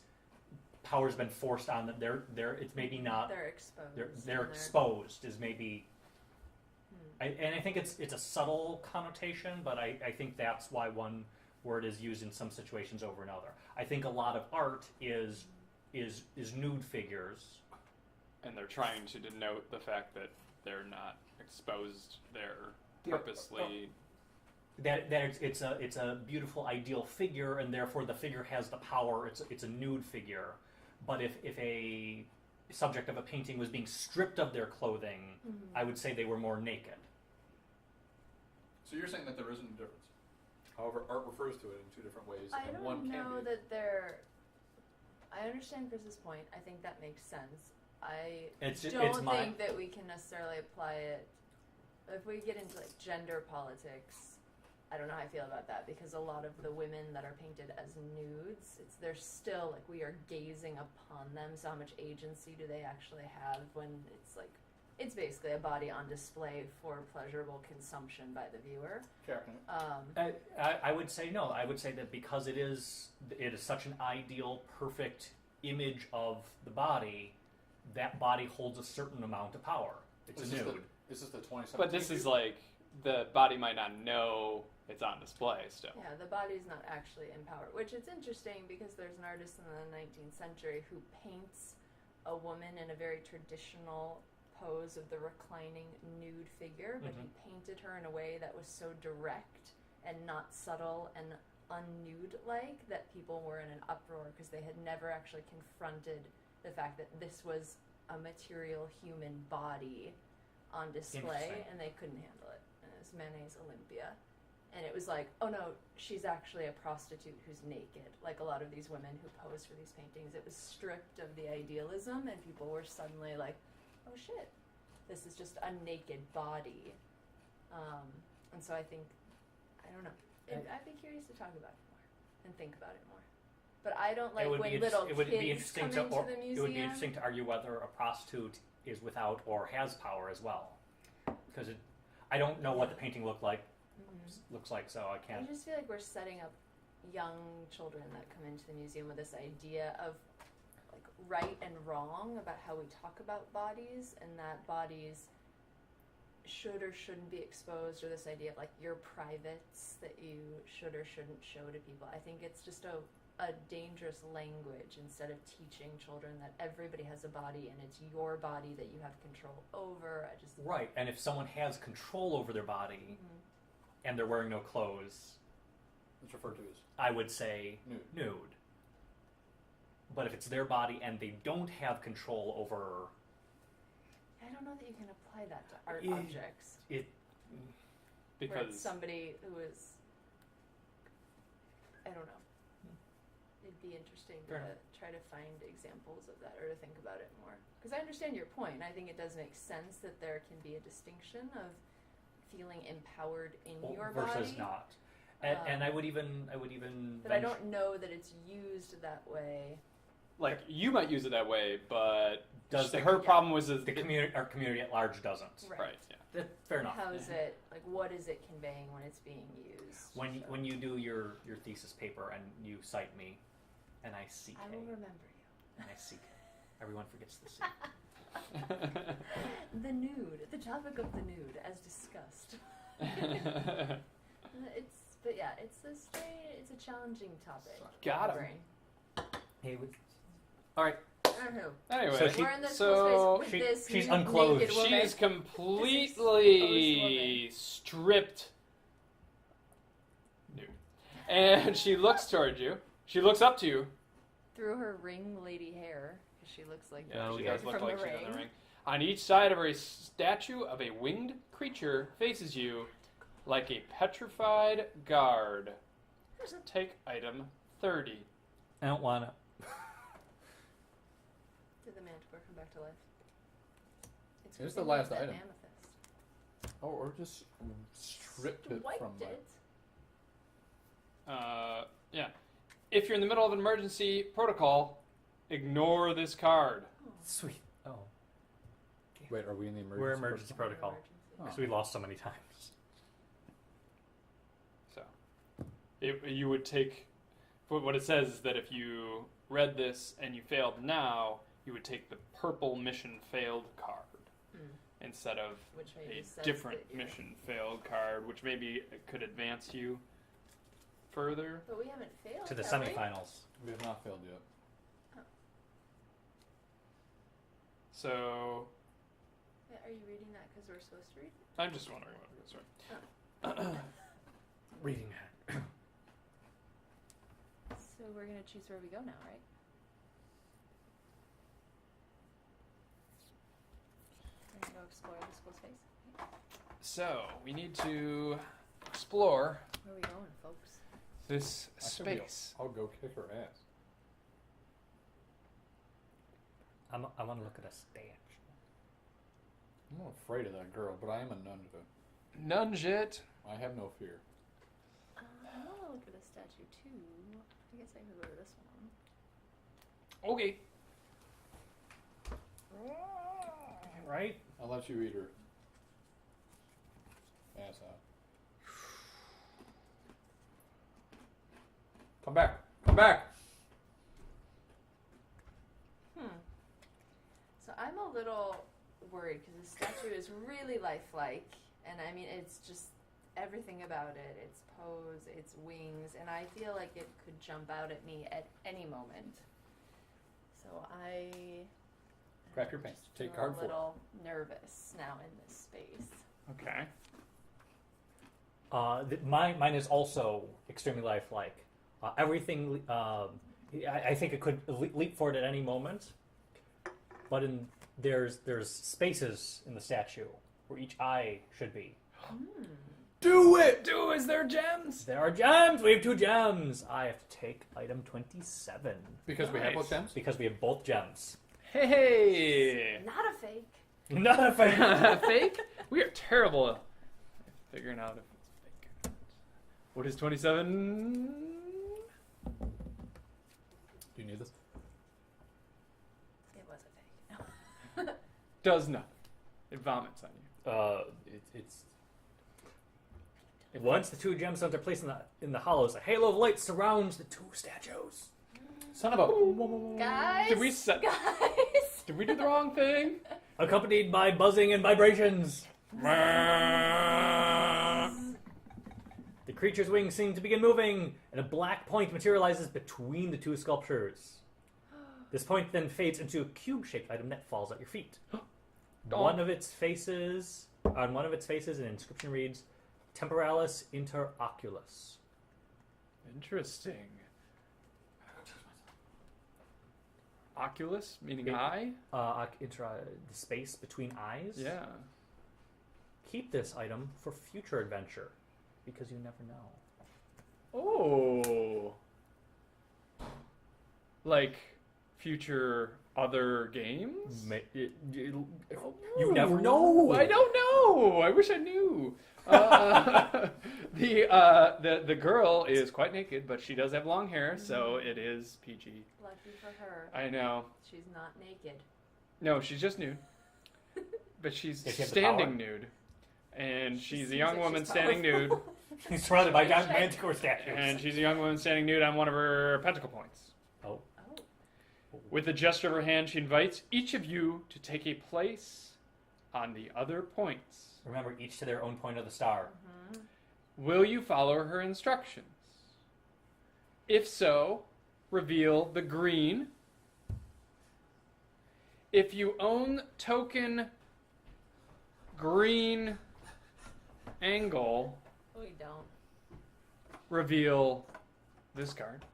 power's been forced on them. They're it's maybe not. They're exposed. They're and exposed is maybe. And I think it's a subtle connotation, but I think that's why one word is used in some situations over another. I think a lot of art is nude figures. And they're trying to denote the fact that they're not exposed. They're Yeah, purposely. That it's a beautiful ideal figure, and therefore the figure has the power. It's a nude figure. But if a subject of a painting was being stripped of their clothing, I would say they were more naked. So you're saying that there isn't a difference. However, art refers to it in two different ways, I and don't one know can be. that they're. I understand Chris's point. I think that makes sense. I It's don't my- think that we can necessarily apply it. If we get into like gender politics, I don't know how I feel about that because a lot of the women that are painted as nudes, they're still like we are gazing upon them. So how much agency do they actually have when it's like it's basically a body on display for pleasurable consumption by the viewer? Captain. I would say no. I would say that because it is such an ideal, perfect image of the body, that body holds a certain amount of power. It's a nude. This is the 2017. But this is like the body might not know it's on display still. Yeah, the body's not actually in power, which it's interesting because there's an artist in the 19th century who paints a woman in a very traditional pose of the reclining nude figure, but he painted her in a way that was so direct and not subtle and unnude-like that people were in an uproar because they had never actually confronted the fact that this was a material human body on display, Interesting. and they couldn't handle it. And it was Manet's Olympia. And it was like, oh no, she's actually a prostitute who's naked. Like a lot of these women who pose for these paintings. It was stripped of the idealism, and people were suddenly like, oh shit, this is just a naked body. And so I think, I don't know. I'd be curious to talk about it more and think about it more. But I don't like when little it would be kids interesting come to, into the museum. It would be interesting to argue whether a prostitute is without or has power as well, because I don't know what the painting looks like, so I I can't. just feel like we're setting up young children that come into the museum with this idea of like right and wrong about how we talk about bodies, and that bodies should or shouldn't be exposed, or this idea of like your privates that you should or shouldn't show to people. I think it's just a dangerous language instead of teaching children that everybody has a body and it's your body that you have control over. Right, and if someone has control over their body and they're wearing no clothes, It's referred to as I would say nude. But if it's their body and they don't have control over I don't know that you can apply that to art Yeah. objects. it, Where it's Because somebody who is, I don't know. It'd be interesting to Fair enough. try to find examples of that or to think about it more. Because I understand your point. I think it does make sense that there can be a distinction of feeling empowered in your versus body. not. And I would even But I don't know that it's used that way. like you might use it that way, but Does her the- problem was that our community at large doesn't. right. Yeah. Fair enough. How is it, like, what is it conveying when it's being used? When you do your thesis paper and you cite me, and I seek I will remember you. and I seek everyone forgets the C. The nude, the topic of the nude, as discussed. It's a challenging topic. Got My 'em. brain. Hey, all right. Anywho, Anyway, So she- we're in this so cool space with this she's nude unclothed. naked woman. she's completely stripped nude. And she looks towards you. She looks up to you. Through her ring lady hair, 'cause she looks like Yeah, Oh, she yeah. does look from like the she's ring. on the ring. On each side of her, a statue of a winged creature faces you like a petrified guard. Take item 30. I don't wanna. Did the manticore come back to life? It's Here's the continuing last that item. amethyst. or just stripped it Wiped from my... it. Yeah. If you're in the middle of an emergency protocol, ignore this card. Sweet. Oh, Wait, are we in the emergency? we're emergency protocol Oh. because we lost so many times. So, you would take. What it says is that if you read this and you failed now, you would take the purple mission failed card instead of Which maybe a says different that you're- mission failed card, which maybe could advance you further. But we haven't failed. To the have we? semifinals. We have not failed yet. So, Yeah, are you reading that because we're supposed to read? I'm just wondering what it is. Reading that. So we're gonna choose where we go now, right? We're gonna go explore the school space. So, we need to explore Where are we going, folks? this I should be- space. I'll go kick her ass. I want to look at a statue. I'm not afraid of that girl, but I am a nunja. Nunjit. I have no fear. I want to look at a statue too. I guess I could go to this one. Okay. Right? I'll let you eat her ass out. Come back. Come back. So I'm a little worried because the statue is really lifelike, and I mean it's just everything about it, its pose, its wings, and I feel like it could jump out at me at any moment. So I Crack your pants. just Take feel card a 4. little nervous now in this space. Okay. Mine is also extremely lifelike. Everything, I think it could leap forward at any moment, but there's spaces in the statue where each eye should be. Do it! Is there gems? There are gems! We have 2 gems! I have to take item 27 Because we have both gems? because we have both gems. Hey! Not a fake. Not a fan. Fake? We are terrible at figuring out if it's fake or not. What is 27? Do you need this? It was a fake. Does nothing. It vomits on you. It's once the 2 gemstones are placed in the hollows, a halo of light surrounds the 2 statues. Son of a... Guys! Did we set- Guys! Did we do the wrong thing? Accompanied by buzzing and vibrations. The creature's wings seem to begin moving, and a black point materializes between the 2 sculptures. This point then fades into a cube-shaped item that falls at your feet. On one of its faces, an inscription reads, Temporalis inter oculus. Interesting. Oculus, meaning Yeah. eye? The space between eyes. Yeah. Keep this item for future adventure, because you never know. Oh. Like future other games? You never know. I don't know. I wish I knew. The girl is quite naked, but she does have long hair, so it is PG. Lucky for her. I know. She's not naked. No, she's just nude. But she's Does she have the standing power? nude. And She she's a seems young like woman she's standing nude. powerful. He's surrounded by giant manticore statues. And she's a young woman standing nude on one of her pentacle points. Oh. Oh. With a gesture of her hand, she invites each of you to take a place on the other points. Remember, each to their own point of the star. Will you follow her instructions? If so, reveal the green. If you own token green angle, We don't. reveal this card.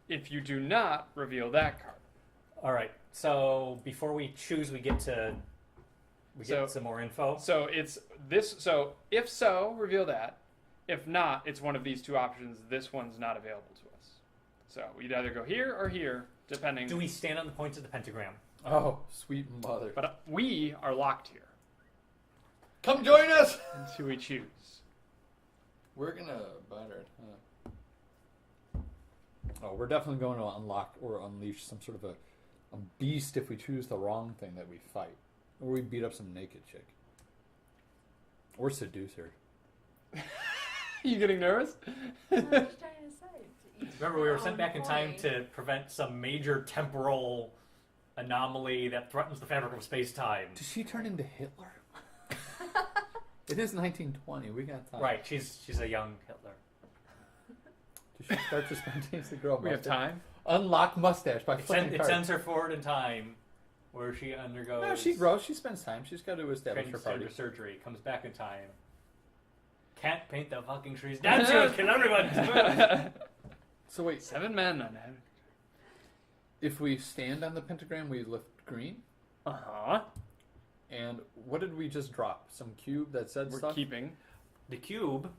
If you do not, reveal that card. All right. So before we choose, we get some more info. So it's this. So if so, reveal that. If not, it's one of these 2 options. This one's not available to us. So we'd either go here or here, depending. Do we stand on the points of the pentagram? Oh, sweet mother. But we are locked here Come join us! until we choose. We're gonna bite her. Oh, we're definitely going to unlock or unleash some sort of a beast if we choose the wrong thing that we fight. Or we beat up some naked chick. Or seduce her. You getting nervous? What are you trying to say? To each Remember, we their were sent own back in time point. to prevent some major temporal anomaly that threatens the fabric of space-time. Did she turn into Hitler? It is 1920. We got time. Right, she's a young Hitler. Did she start to spontaneously grow a We have mustache? time. Unlock mustache by It flipping sends cards. her forward in time, where she undergoes No, she grows. She spends time. She's got to establish her party. transgender surgery, comes back in time. Can't paint the fucking trees. Dance to it, kill everyone. So wait, 7 men on that. if we stand on the pentagram, we lift green. Uh-huh. And what did we just drop? Some cube that said We're stuff? keeping. The cube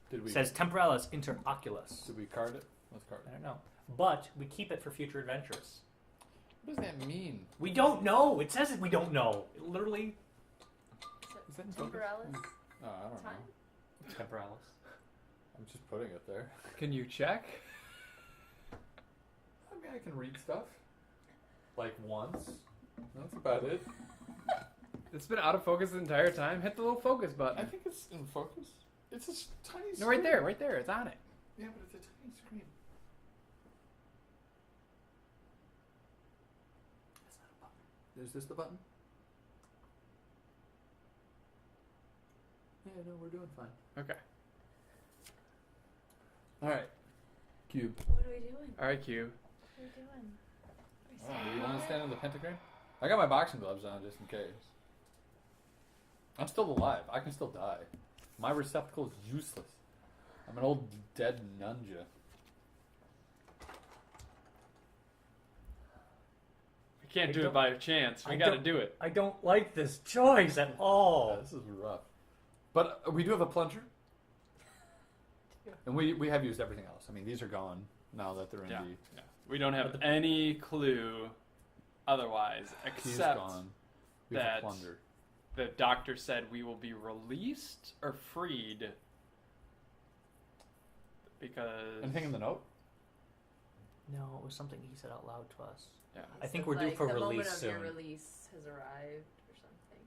Did we says temporalis inter oculis. Did we card it? Let's card I it. don't know. But we keep it for future adventures. What does that mean? We don't know. It says it. We don't know. It literally Is that in focus? Temporalis? Oh, I don't Time? know. temporalis. I'm just putting it there. Can you check? I mean, I can read stuff. Like once. That's about it. It's been out of focus the entire time. Hit the little focus I button. think it's in focus. It's a tiny screen. No, right there, right there. It's on it. Yeah, but it's a tiny screen. That's not a button. Is this the button? Yeah, no, we're doing fine. Okay. Alright. Cube. What are we doing? All right, Q. What are we doing? Oh, do you want to stand in the pentagram? I got my boxing gloves on just in case. I'm still alive. I can still die. My receptacle is useless. I'm an old dead nunja. We can't I do it don't- by chance. We I got to don't- do it. I don't like this choice at all. This is rough. But we do have a plunger. And we have used everything else. I mean, these are gone now that they're in Yeah. the Yeah. We don't have But any clue otherwise, key is except gone. We have that a plunger. the doctor said we will be released or freed because Anything in the note? No, it was something he said out loud to us. yeah. I think So, we're due like, for the moment release of soon. your release has arrived or something.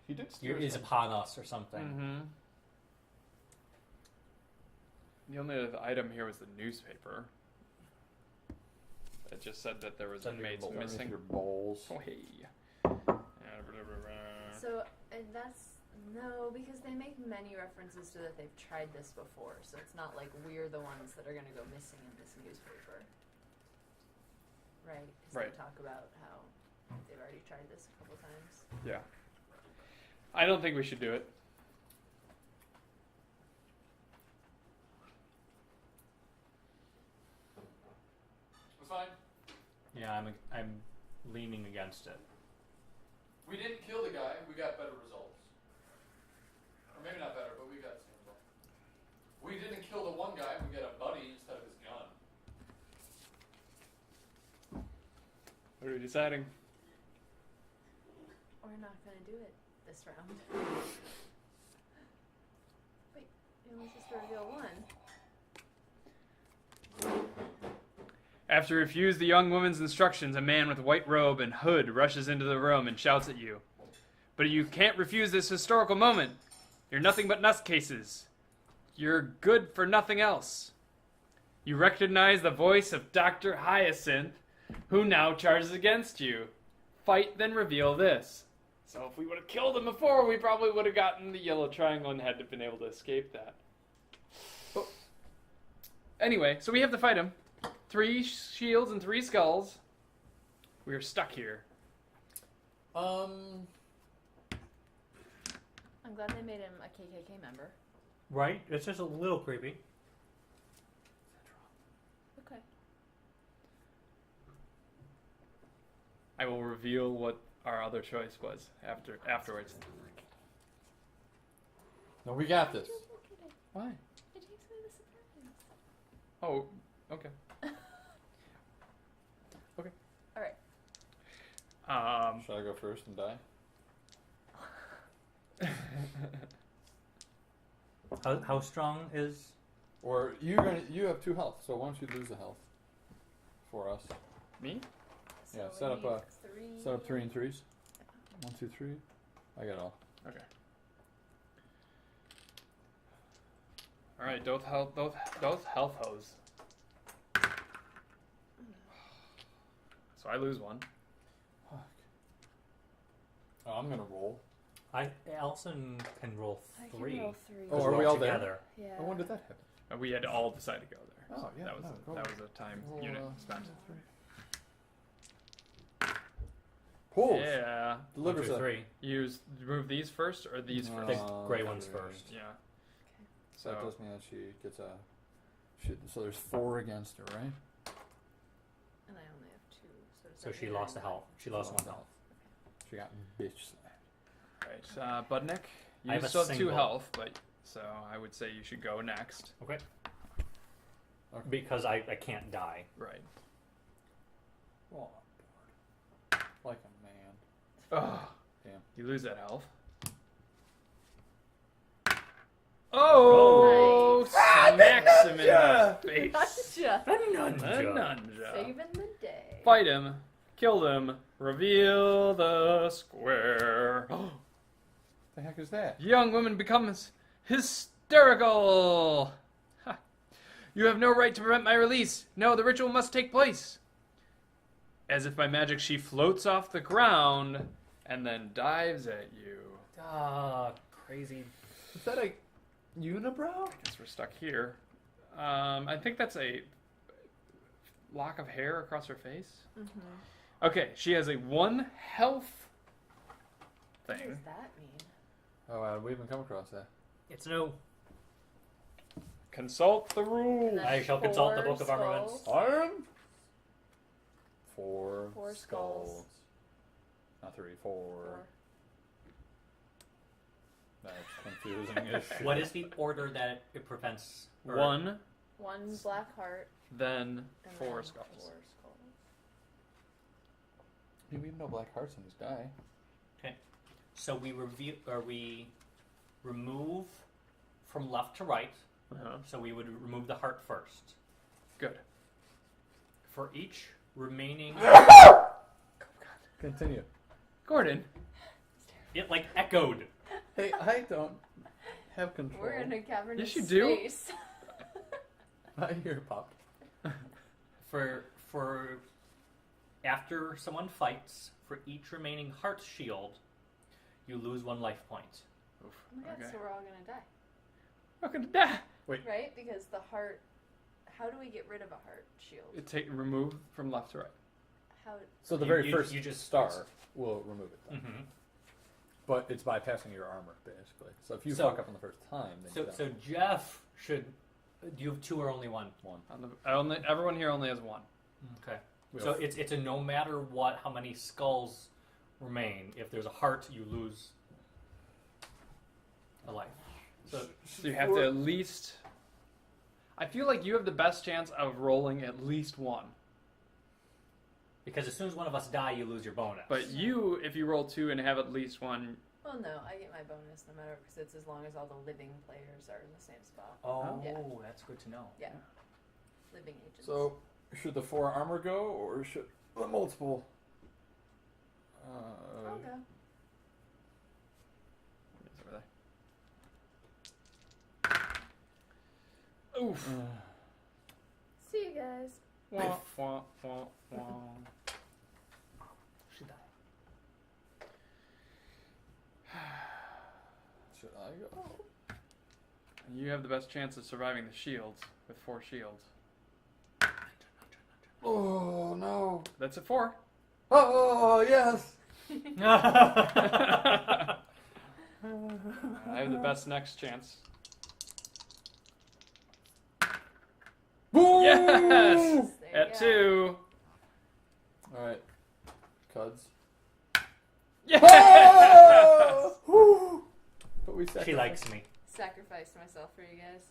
He did steer Is us upon us or something. Mm-hmm. The only other item here was the newspaper. It just said that there was Under your inmates bowl. missing. your bowls. Oh hey. So, and that's no, because they make many references to that they've tried this before, so it's not like we're the ones that are going to go missing in this newspaper, right? 'Cause Right. They talk about how they've already tried this a couple times. Yeah. I don't think we should do it. It's fine. Yeah, I'm leaning against it. We didn't kill the guy. We got better results. Or maybe not better, but we got the same result. We didn't kill the one guy. We got a buddy instead of his gun. What are we deciding? We're not going to do it this round. Wait, you only just to reveal one. After you refuse the young woman's instructions, a man with a white robe and hood rushes into the room and shouts at you. But you can't refuse this historical moment. You're nothing but nutcases. You're good for nothing else. You recognize the voice of Dr. Hyacinth, who now charges against you. Fight, then reveal this. So if we would have killed him before, we probably would have gotten the yellow triangle and had been able to escape that. But anyway, so we have to fight him. 3 shields and 3 skulls. We are stuck here. I'm glad they made him a KKK member. Right? It's just a little creepy. Okay. I will reveal what our other choice was afterwards. No, we got this. Just look at it. Why? It takes away the surprise. Oh, okay. All right. Should I go first and die? How strong is? Or you have 2 health, so why don't you lose the health for us? Me? So Yeah, we set up need a- 3. Set up 3 and 3s. 1, 2, 3. I got all. Okay. All right, those health hose. So I lose 1. Fuck. Oh, I'm gonna roll. Allison can roll I can 3. roll 3. Oh, 'cause are we're we all there? together? Yeah. Oh, when did that happen? We had to all decide to go there. Oh, yeah, That was no, go. that was a time Roll, unit spent. Pulls. Yeah. 1 Delivers through a 3. You move these first or these No. first? The gray ones Okay. first. Yeah. So that So does mean that she gets a. So there's 4 against her, right? And I only have 2. So, does So that she mean lost I'm a health. She lost Lost 1 a health. She got bitch slapped. Right, Budnick, I have you a still have 2 single. health, but so I would say you should go next. Okay. Okay. Because I can't die. Right. Oh, bored. Like a man. Ugh. Damn. You lose that health. Oh! Smacks him in the face. Gotcha. A Nunja. Saving the day. Fight him. Kill him. Reveal the square. The heck is that? Young woman becomes hysterical. Ha. You have no right to prevent my release. No, the ritual must take place. As if by magic, she floats off the ground and then dives at you. Crazy. Is that a unibrow? I guess we're stuck here. I think that's a lock of hair across her face. Mm-hmm. Okay, she has a 1 health What thing. does that mean? Oh, wow, we haven't come across that. It's no. Consult the rules. And I that's shall consult the 4 Book of Armaments. skulls. Iron? 4 4 skulls. skulls. Not 3, 4. That's confusing. What is the order that it prevents? or- 1, 1 black heart. then And 4 then skulls. 4 skulls. We have no black hearts in this die. So we remove from left to right. Uh-huh. So we would remove the heart first. Good. For each remaining, Continue. Gordon. it like echoed. Hey, I don't have control. We're in a cavernous Yes, you do. space. My ear popped. For after someone fights, for each remaining heart shield, you lose 1 life point. Oof. Oh my god, Okay. so we're all gonna die. We're gonna die. Right? Because the heart. How do we get rid of a heart shield? Remove from left to right. How? So the You- very you- first you just- star will remove it then. Mm-hmm. But it's bypassing your armor, basically. So if you So- fuck up on the first time, then you So don't. Jeff should. Do you have 2 or only 1? One. Everyone here only has 1. Okay. We So have- it's a no matter what, how many skulls remain. If there's a heart, you lose a life. So you have to at least. I feel like you have the best chance of rolling at least 1. Because as soon as one of us die, you lose your bonus. But you, if you roll 2 and have at least 1, Well, no, I get my bonus no matter because it's as long as all the living players are in the same spot. oh, Yeah. that's good to know. Yeah. Living agents. So should the 4 armor go, or should the multiple? I'll go. it's over there. Oof. See you guys. Wah, wah, wah, wah. Should die. Should I go? You have the best chance of surviving the shields with 4 shields. Oh no! That's a 4. Oh yes! I have the best next chance. Yes! There At you 2. All right, Cuds. Yes! Woo! But we She sacrificed. likes me Sacrificed myself for you guys.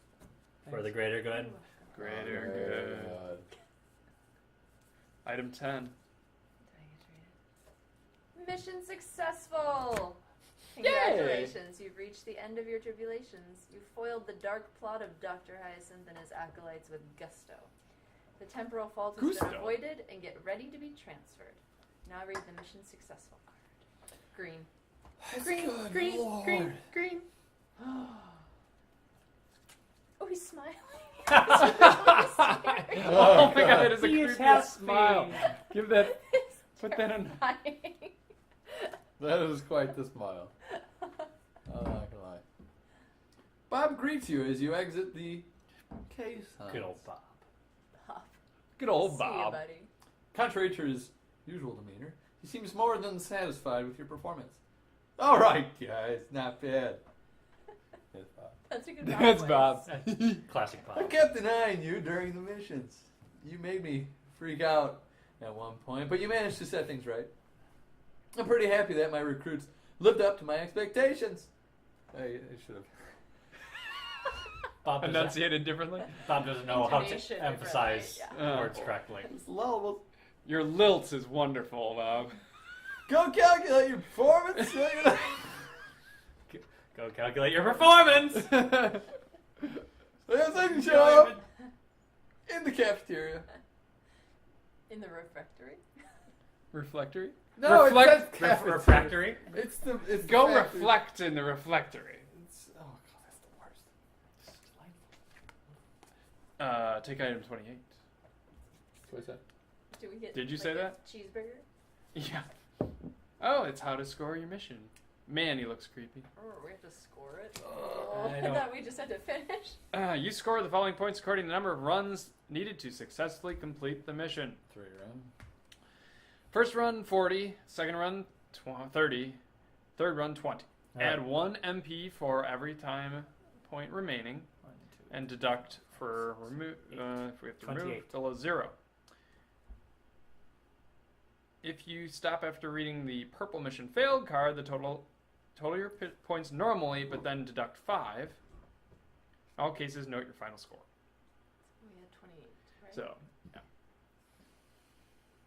for the greater good. Greater Oh, good. Item 10. Do I get to read it? Mission successful! Congratulations, you've reached the end of your tribulations. You foiled the dark plot of Dr. Hyacinth and his acolytes with gusto. The temporal fault has Gusto. been avoided, and get ready to be transferred. Now read the mission successful card. Green. Green, Good green, Lord. green, green. Oh, he's smiling. Oh my God. god, that is the He is creepiest happy. smile. Give that. Put that in. That is quite the smile. I'm not gonna lie. Bob greets you as you exit the case. Good old Bob. Good old See ya, Bob. buddy. Contrary to his usual demeanor, he seems more than satisfied with your performance. All right, guys, not bad. Yes, Bob. That's a good That's voice. Bob. Classic I Bob. kept an eye on you during the missions. You made me freak out at one point, but you managed to set things right. I'm pretty happy that my recruits lived up to my expectations. I should have. Bob doesn't, Enunciated differently. Bob doesn't know how Intonation to emphasize differently, words correctly. It's lullables. Your lilt is wonderful, Bob. Go calculate your performance. Go calculate your performance. There's a show up in the cafeteria. In the refectory. Reflectory? No, Reflect- it says cafeteria. Refractory. It's Go the factory. reflect in the reflectory. Oh god, that's the worst. Take item 28. What's that? Do we get? Did you like, say a that? Cheeseburger. Yeah. Oh, it's how to score your mission. Man, he looks creepy. Oh, we have to score it. I I know. thought we just had to finish. You score the following points according to the number of runs needed to successfully complete the mission. 3 round. First run, 40. Second run, 30. Third run, 20. Add 1 MP for every time point remaining. 1, 2, And deduct for remove if we have to remove 28. below 0. If you stop after reading the purple mission failed card, the total your points normally, but then deduct 5. In all cases, note your final score. We had 28, right? So, yeah,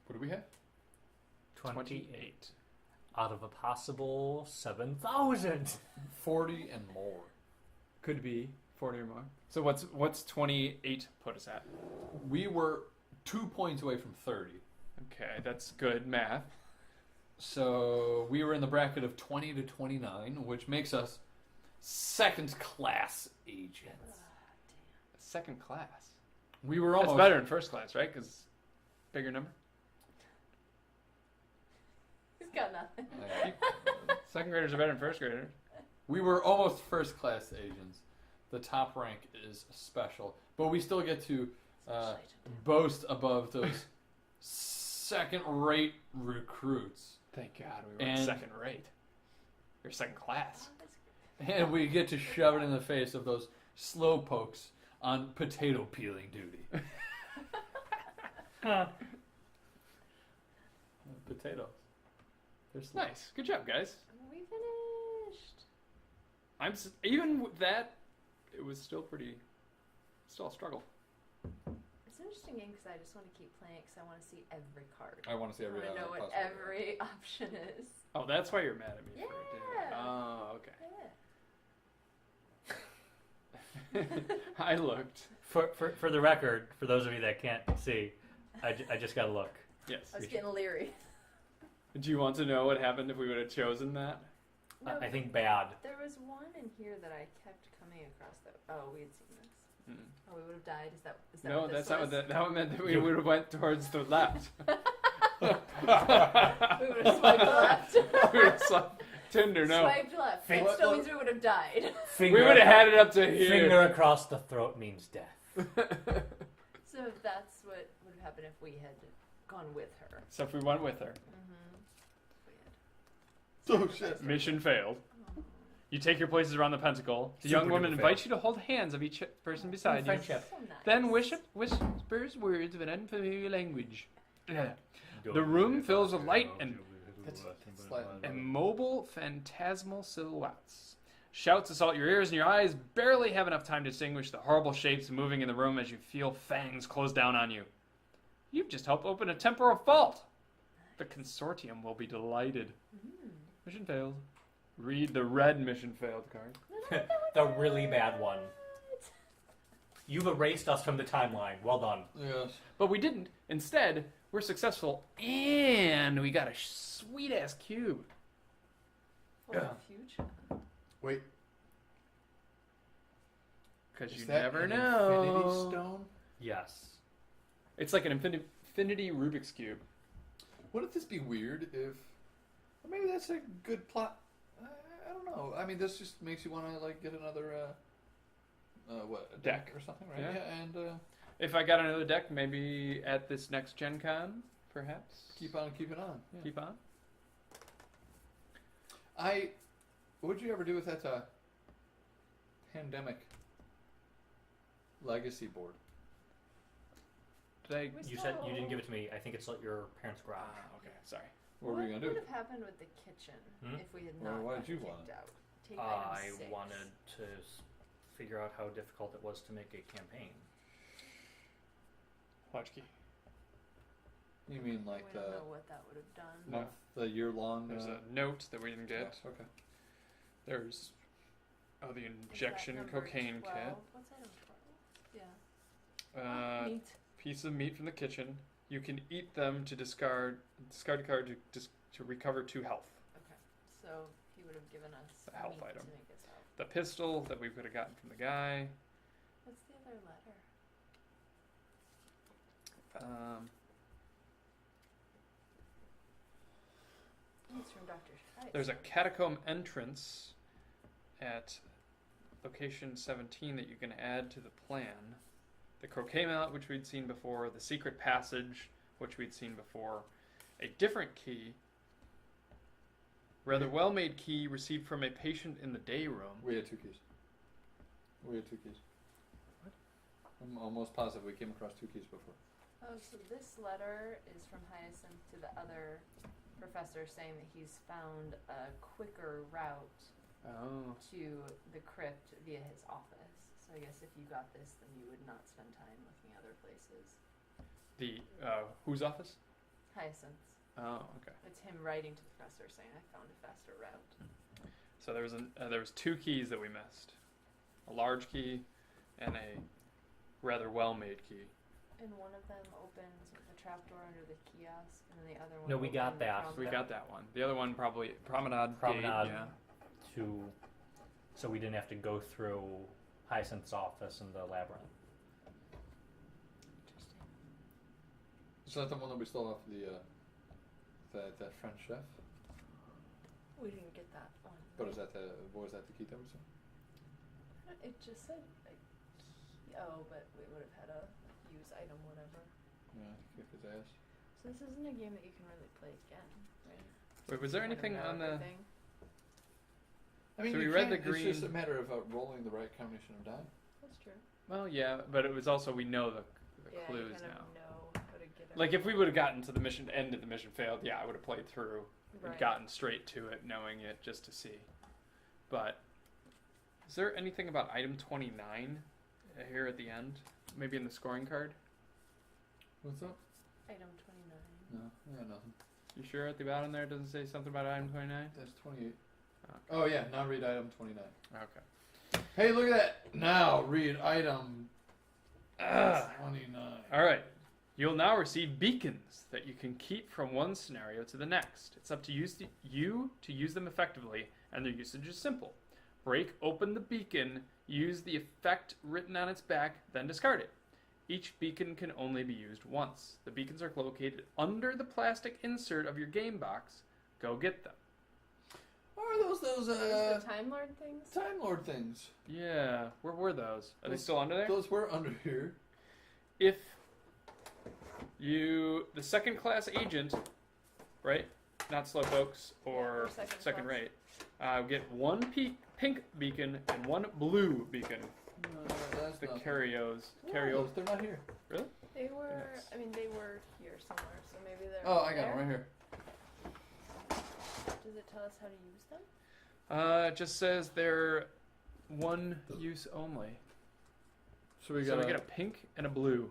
What do we have? 28. Out of a possible 7,000. 40 and more. could be 40 or more. So what's 28 put us at? We were 2 points away from 30. Okay, that's good math. So we were in the bracket of 20 to 29, which makes us second class agents. Second class. We were That's almost better than first class, right? Because bigger number. He's got nothing. Second graders are better than first graders. We were almost first class agents. The top rank is special, but we still get to boast above those second rate recruits. Thank God we were And- second rate. You're second class. And we get to shove it in the face of those slow pokes on potato peeling duty. Potatoes. They're slow. Nice. Good job, guys. We finished. Even with that, it was still a struggle. It's an interesting game because I just want to keep playing because I want to see every card. I want to see I every want to know what possible. every option is. Oh, that's why you're mad at me. Yeah. For it. Oh, okay. Yeah. I looked. For the record, for those of you that can't see, I just got to look. Yes. I was getting leery. Do you want to know what happened if we would have chosen that? No, I think bad. there was one in here that I kept coming across. Oh, we had seen this. Mm. Oh, we would have died. Is that No, what this that's not was? what that one meant. That we would have went towards the left. We would have swiped left. We would have swiped Tinder. No, Swiped left. That What- still what- means we would have died. we would have had it up to here. Finger across the throat means death. So that's what would have happened if we had gone with her. So if we went with her, Oh shit. mission failed. Oh. You take your places around the pentacle. The young Super woman duper invites you to hold hands of each person beside you. Friendship. So nice. Then whispers words of an unfamiliar language. The room fills with light and immobile, phantasmal silhouettes. Shouts assault your ears, and your eyes barely have enough time to distinguish the horrible shapes moving in the room as you feel fangs close down on you. You've just helped open a temporal vault. The consortium will be delighted. Mission failed. Read the red mission failed card. The really bad one. You've erased us from the timeline. Well done. Yes. But we didn't. Instead, we're successful, and we got a sweet-ass cube. For the future. Wait. Because Is you that never an know. Infinity Stone? Yes. It's like an infinity Rubik's Cube. Wouldn't this be weird if? Or maybe that's a good plot. I don't know. I mean, this just makes you want to like get another a deck or something, right? Yeah. And If I got another deck, maybe at this next Gen Con, perhaps. keep on keeping on. Yeah. Keep on. What'd you ever do with that pandemic legacy board? Did I? You said you didn't give it to me. I think it's at your parents' garage. Okay, sorry. What are we gonna do? What would have happened with the kitchen if we had Well, not why gotten did you kicked want it? out? Take I item 6. wanted to figure out how difficult it was to make a campaign. Latchkey. You mean like we don't know what that would have done. No. the year-long? There's a note that we didn't get. yeah, okay. There's the Is that injection number cocaine 12? kit. What's item 12? Yeah. Piece of meat from the kitchen. You can eat them to discard a card to recover 2 health. Okay. So he would have given us The health meat item. to make us health. The pistol that we could have gotten from the guy. What's the other letter? It's from Dr. Scheiss. There's a catacomb entrance at location 17 that you can add to the plan. The croquet mallet, which we'd seen before. The secret passage, which we'd seen before. A different key. Rather well-made key received from a patient in the day room. We had 2 keys. What? I'm almost positive we came across 2 keys before. Oh, so this letter is from Hyacinth to the other professor saying that he's found a quicker route Oh. to the crypt via his office. So I guess if you got this, then you would not spend time looking other places. The whose office? Hyacinth's. Oh, okay. It's him writing to the professor saying, I found a faster route. So there was 2 keys that we missed. A large key and a rather well-made key. And one of them opens with the trapdoor under the kiosk, and then the other one. No, we got opened the that. front We door. got that one. The other one probably Promenade Gate, Promenade. yeah. So we didn't have to go through Hyacinth's office and the labyrinth. Interesting. Is that the one that we stole off the that French chef? We didn't get that one. But is that what was that the key that was? It just said, like, but we would have had a use item, whatever. Yeah, kick his ass. So this isn't a game that you can really play again, right? Wait, was there You kinda anything know on the? everything. I mean, So you we read can't- the green- It's just a matter of rolling the right combination of die. That's true. Well, yeah, but it was also we know the Yeah, clues you kind now. of know how to get Like if we would have gotten to the mission end and the mission failed, yeah, I would have played through and Right. gotten straight to it, knowing it just to see. But is there anything about item 29 here at the end? Maybe in the scoring card? What's up? Item 29. No, yeah, nothing. You sure at the bottom there it doesn't say something about item 29? That's 28. Okay. Oh yeah, now read item 29. Okay. Hey, look at that! Now read item 29. All right. You'll now receive beacons that you can keep from one scenario to the next. It's up to you to use them effectively, and their usage is simple. Break open the beacon, use the effect written on its back, then discard it. Each beacon can only be used once. The beacons are located under the plastic insert of your game box. Go get them. Are those Those the Time Lord things? Time Lord things? Yeah, where were those? Are they still under there? Those were under here. If the second class agent, right? Not slowpokes or Yeah, or second class. rate, get one pink beacon and one blue beacon. No, that's The not carryos. those, they're not here. They were, Yes. I mean, they were here somewhere, so maybe they're. Oh, I got there. them right here. Does it tell us how to use them? It just says they're one use only. So we So got we get a pink and a blue.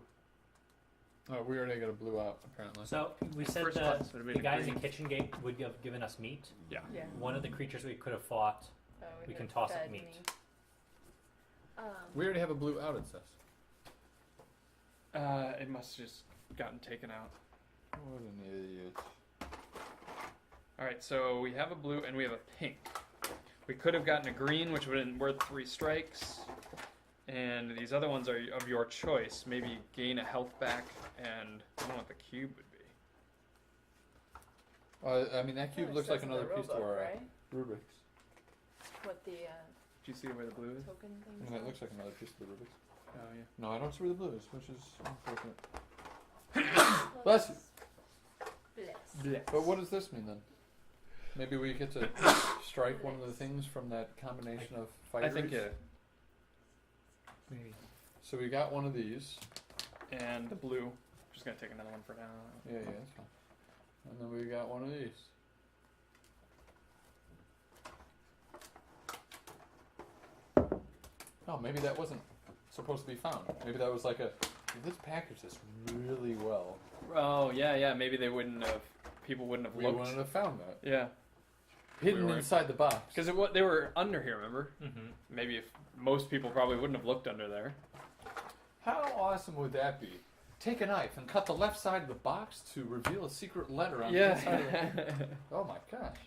Oh, we already got a blue out apparently. So we said First class would have the been guy in the green. kitchen gate would have given us meat. Yeah. One of the creatures we could have fought. Oh, We it can had toss it fed meat. me. We already have a blue out. It says. It must have just gotten taken out. What an idiot. All right, so we have a blue and we have a pink. We could have gotten a green, which would have been worth 3 strikes. And these other ones are of your choice. Maybe gain a health back, and I don't know what the cube would be. I mean, that cube Oh, it looks says like in another the piece to rulebook, our right? Rubik's. What the Do you see where the blue is? token I things mean, are? that looks like another piece of the Rubik's. Oh, yeah. No, I don't see where the blue is, which is unfortunate. Bless. Bless you. Bless. But what does this mean then? Maybe we get to strike one of the things from that combination of I fighters? think, yeah. Maybe. So we got one of these. And the blue. Just going to take another one for now. Yeah, that's fine. And then we got one of these. Oh, maybe that wasn't supposed to be found. Maybe that was like a. This packaged this really well. Oh yeah. Maybe they wouldn't have. People wouldn't have We looked. wouldn't have found that. Yeah. Hidden We weren't. inside the box. Because they were under here. Remember? Mm-hmm. Maybe if most people probably wouldn't have looked under there. How awesome would that be? Take a knife and cut the left side of the box to reveal a secret letter on the inside of the... Oh my gosh.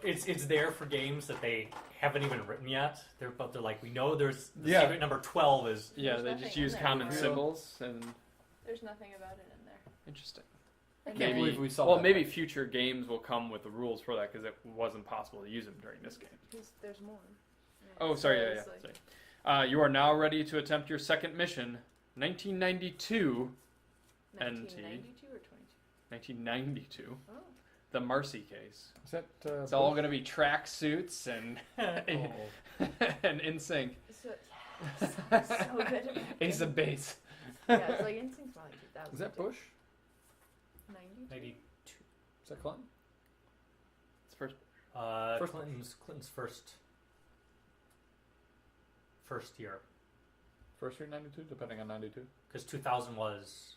It's there for games that they haven't even written yet. They're like, we know there's Yeah. secret number 12 is. Yeah, There's they nothing just in use there. common Real. symbols and There's nothing about it in there. interesting. I can't Maybe believe we saw well, that. maybe future games will come with the rules for that because it wasn't possible to use them during this game. There's more. Oh, sorry, So yeah. it's like- Sorry. You are now ready to attempt your second mission. 1992. 1992 or 22? 1992. Oh. The Marcy case. Is that, It's all going to be track suits and Oh. and in sync. So, yes. So good at that Ace game. of base. Yeah, it's like Instinct's probably 2000. Is that Bush? 92? 92. Is that Clinton? It's first. First Clinton's first year, First year 92, depending on 92? because 2000 was.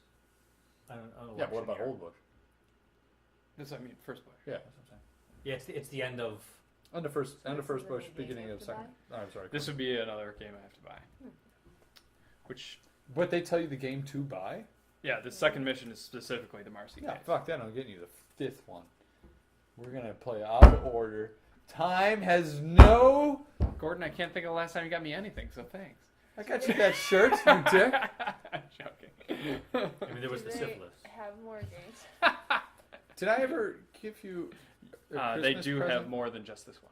I don't know. Yeah, but what about year. old Bush? That's what I mean. First Bush. Yeah, that's what I'm saying. Yeah, it's the end of. End of first This Bush, is the game beginning you of have to second. Oh, I'm sorry. This would be another game I have to buy. Hmm. Which, But they tell you the game to buy? yeah, the second mission is specifically the Marcy Yeah, case. fuck that. I'm getting you the fifth one. We're going to play out of order. Time has no... Gordon, I can't think of the last time you got me anything, so thanks. I got you that shirt, you dick. Joking. I mean, there was Do the they syphilis. have more games? Did I ever give you a They Christmas do present? have more than just this one.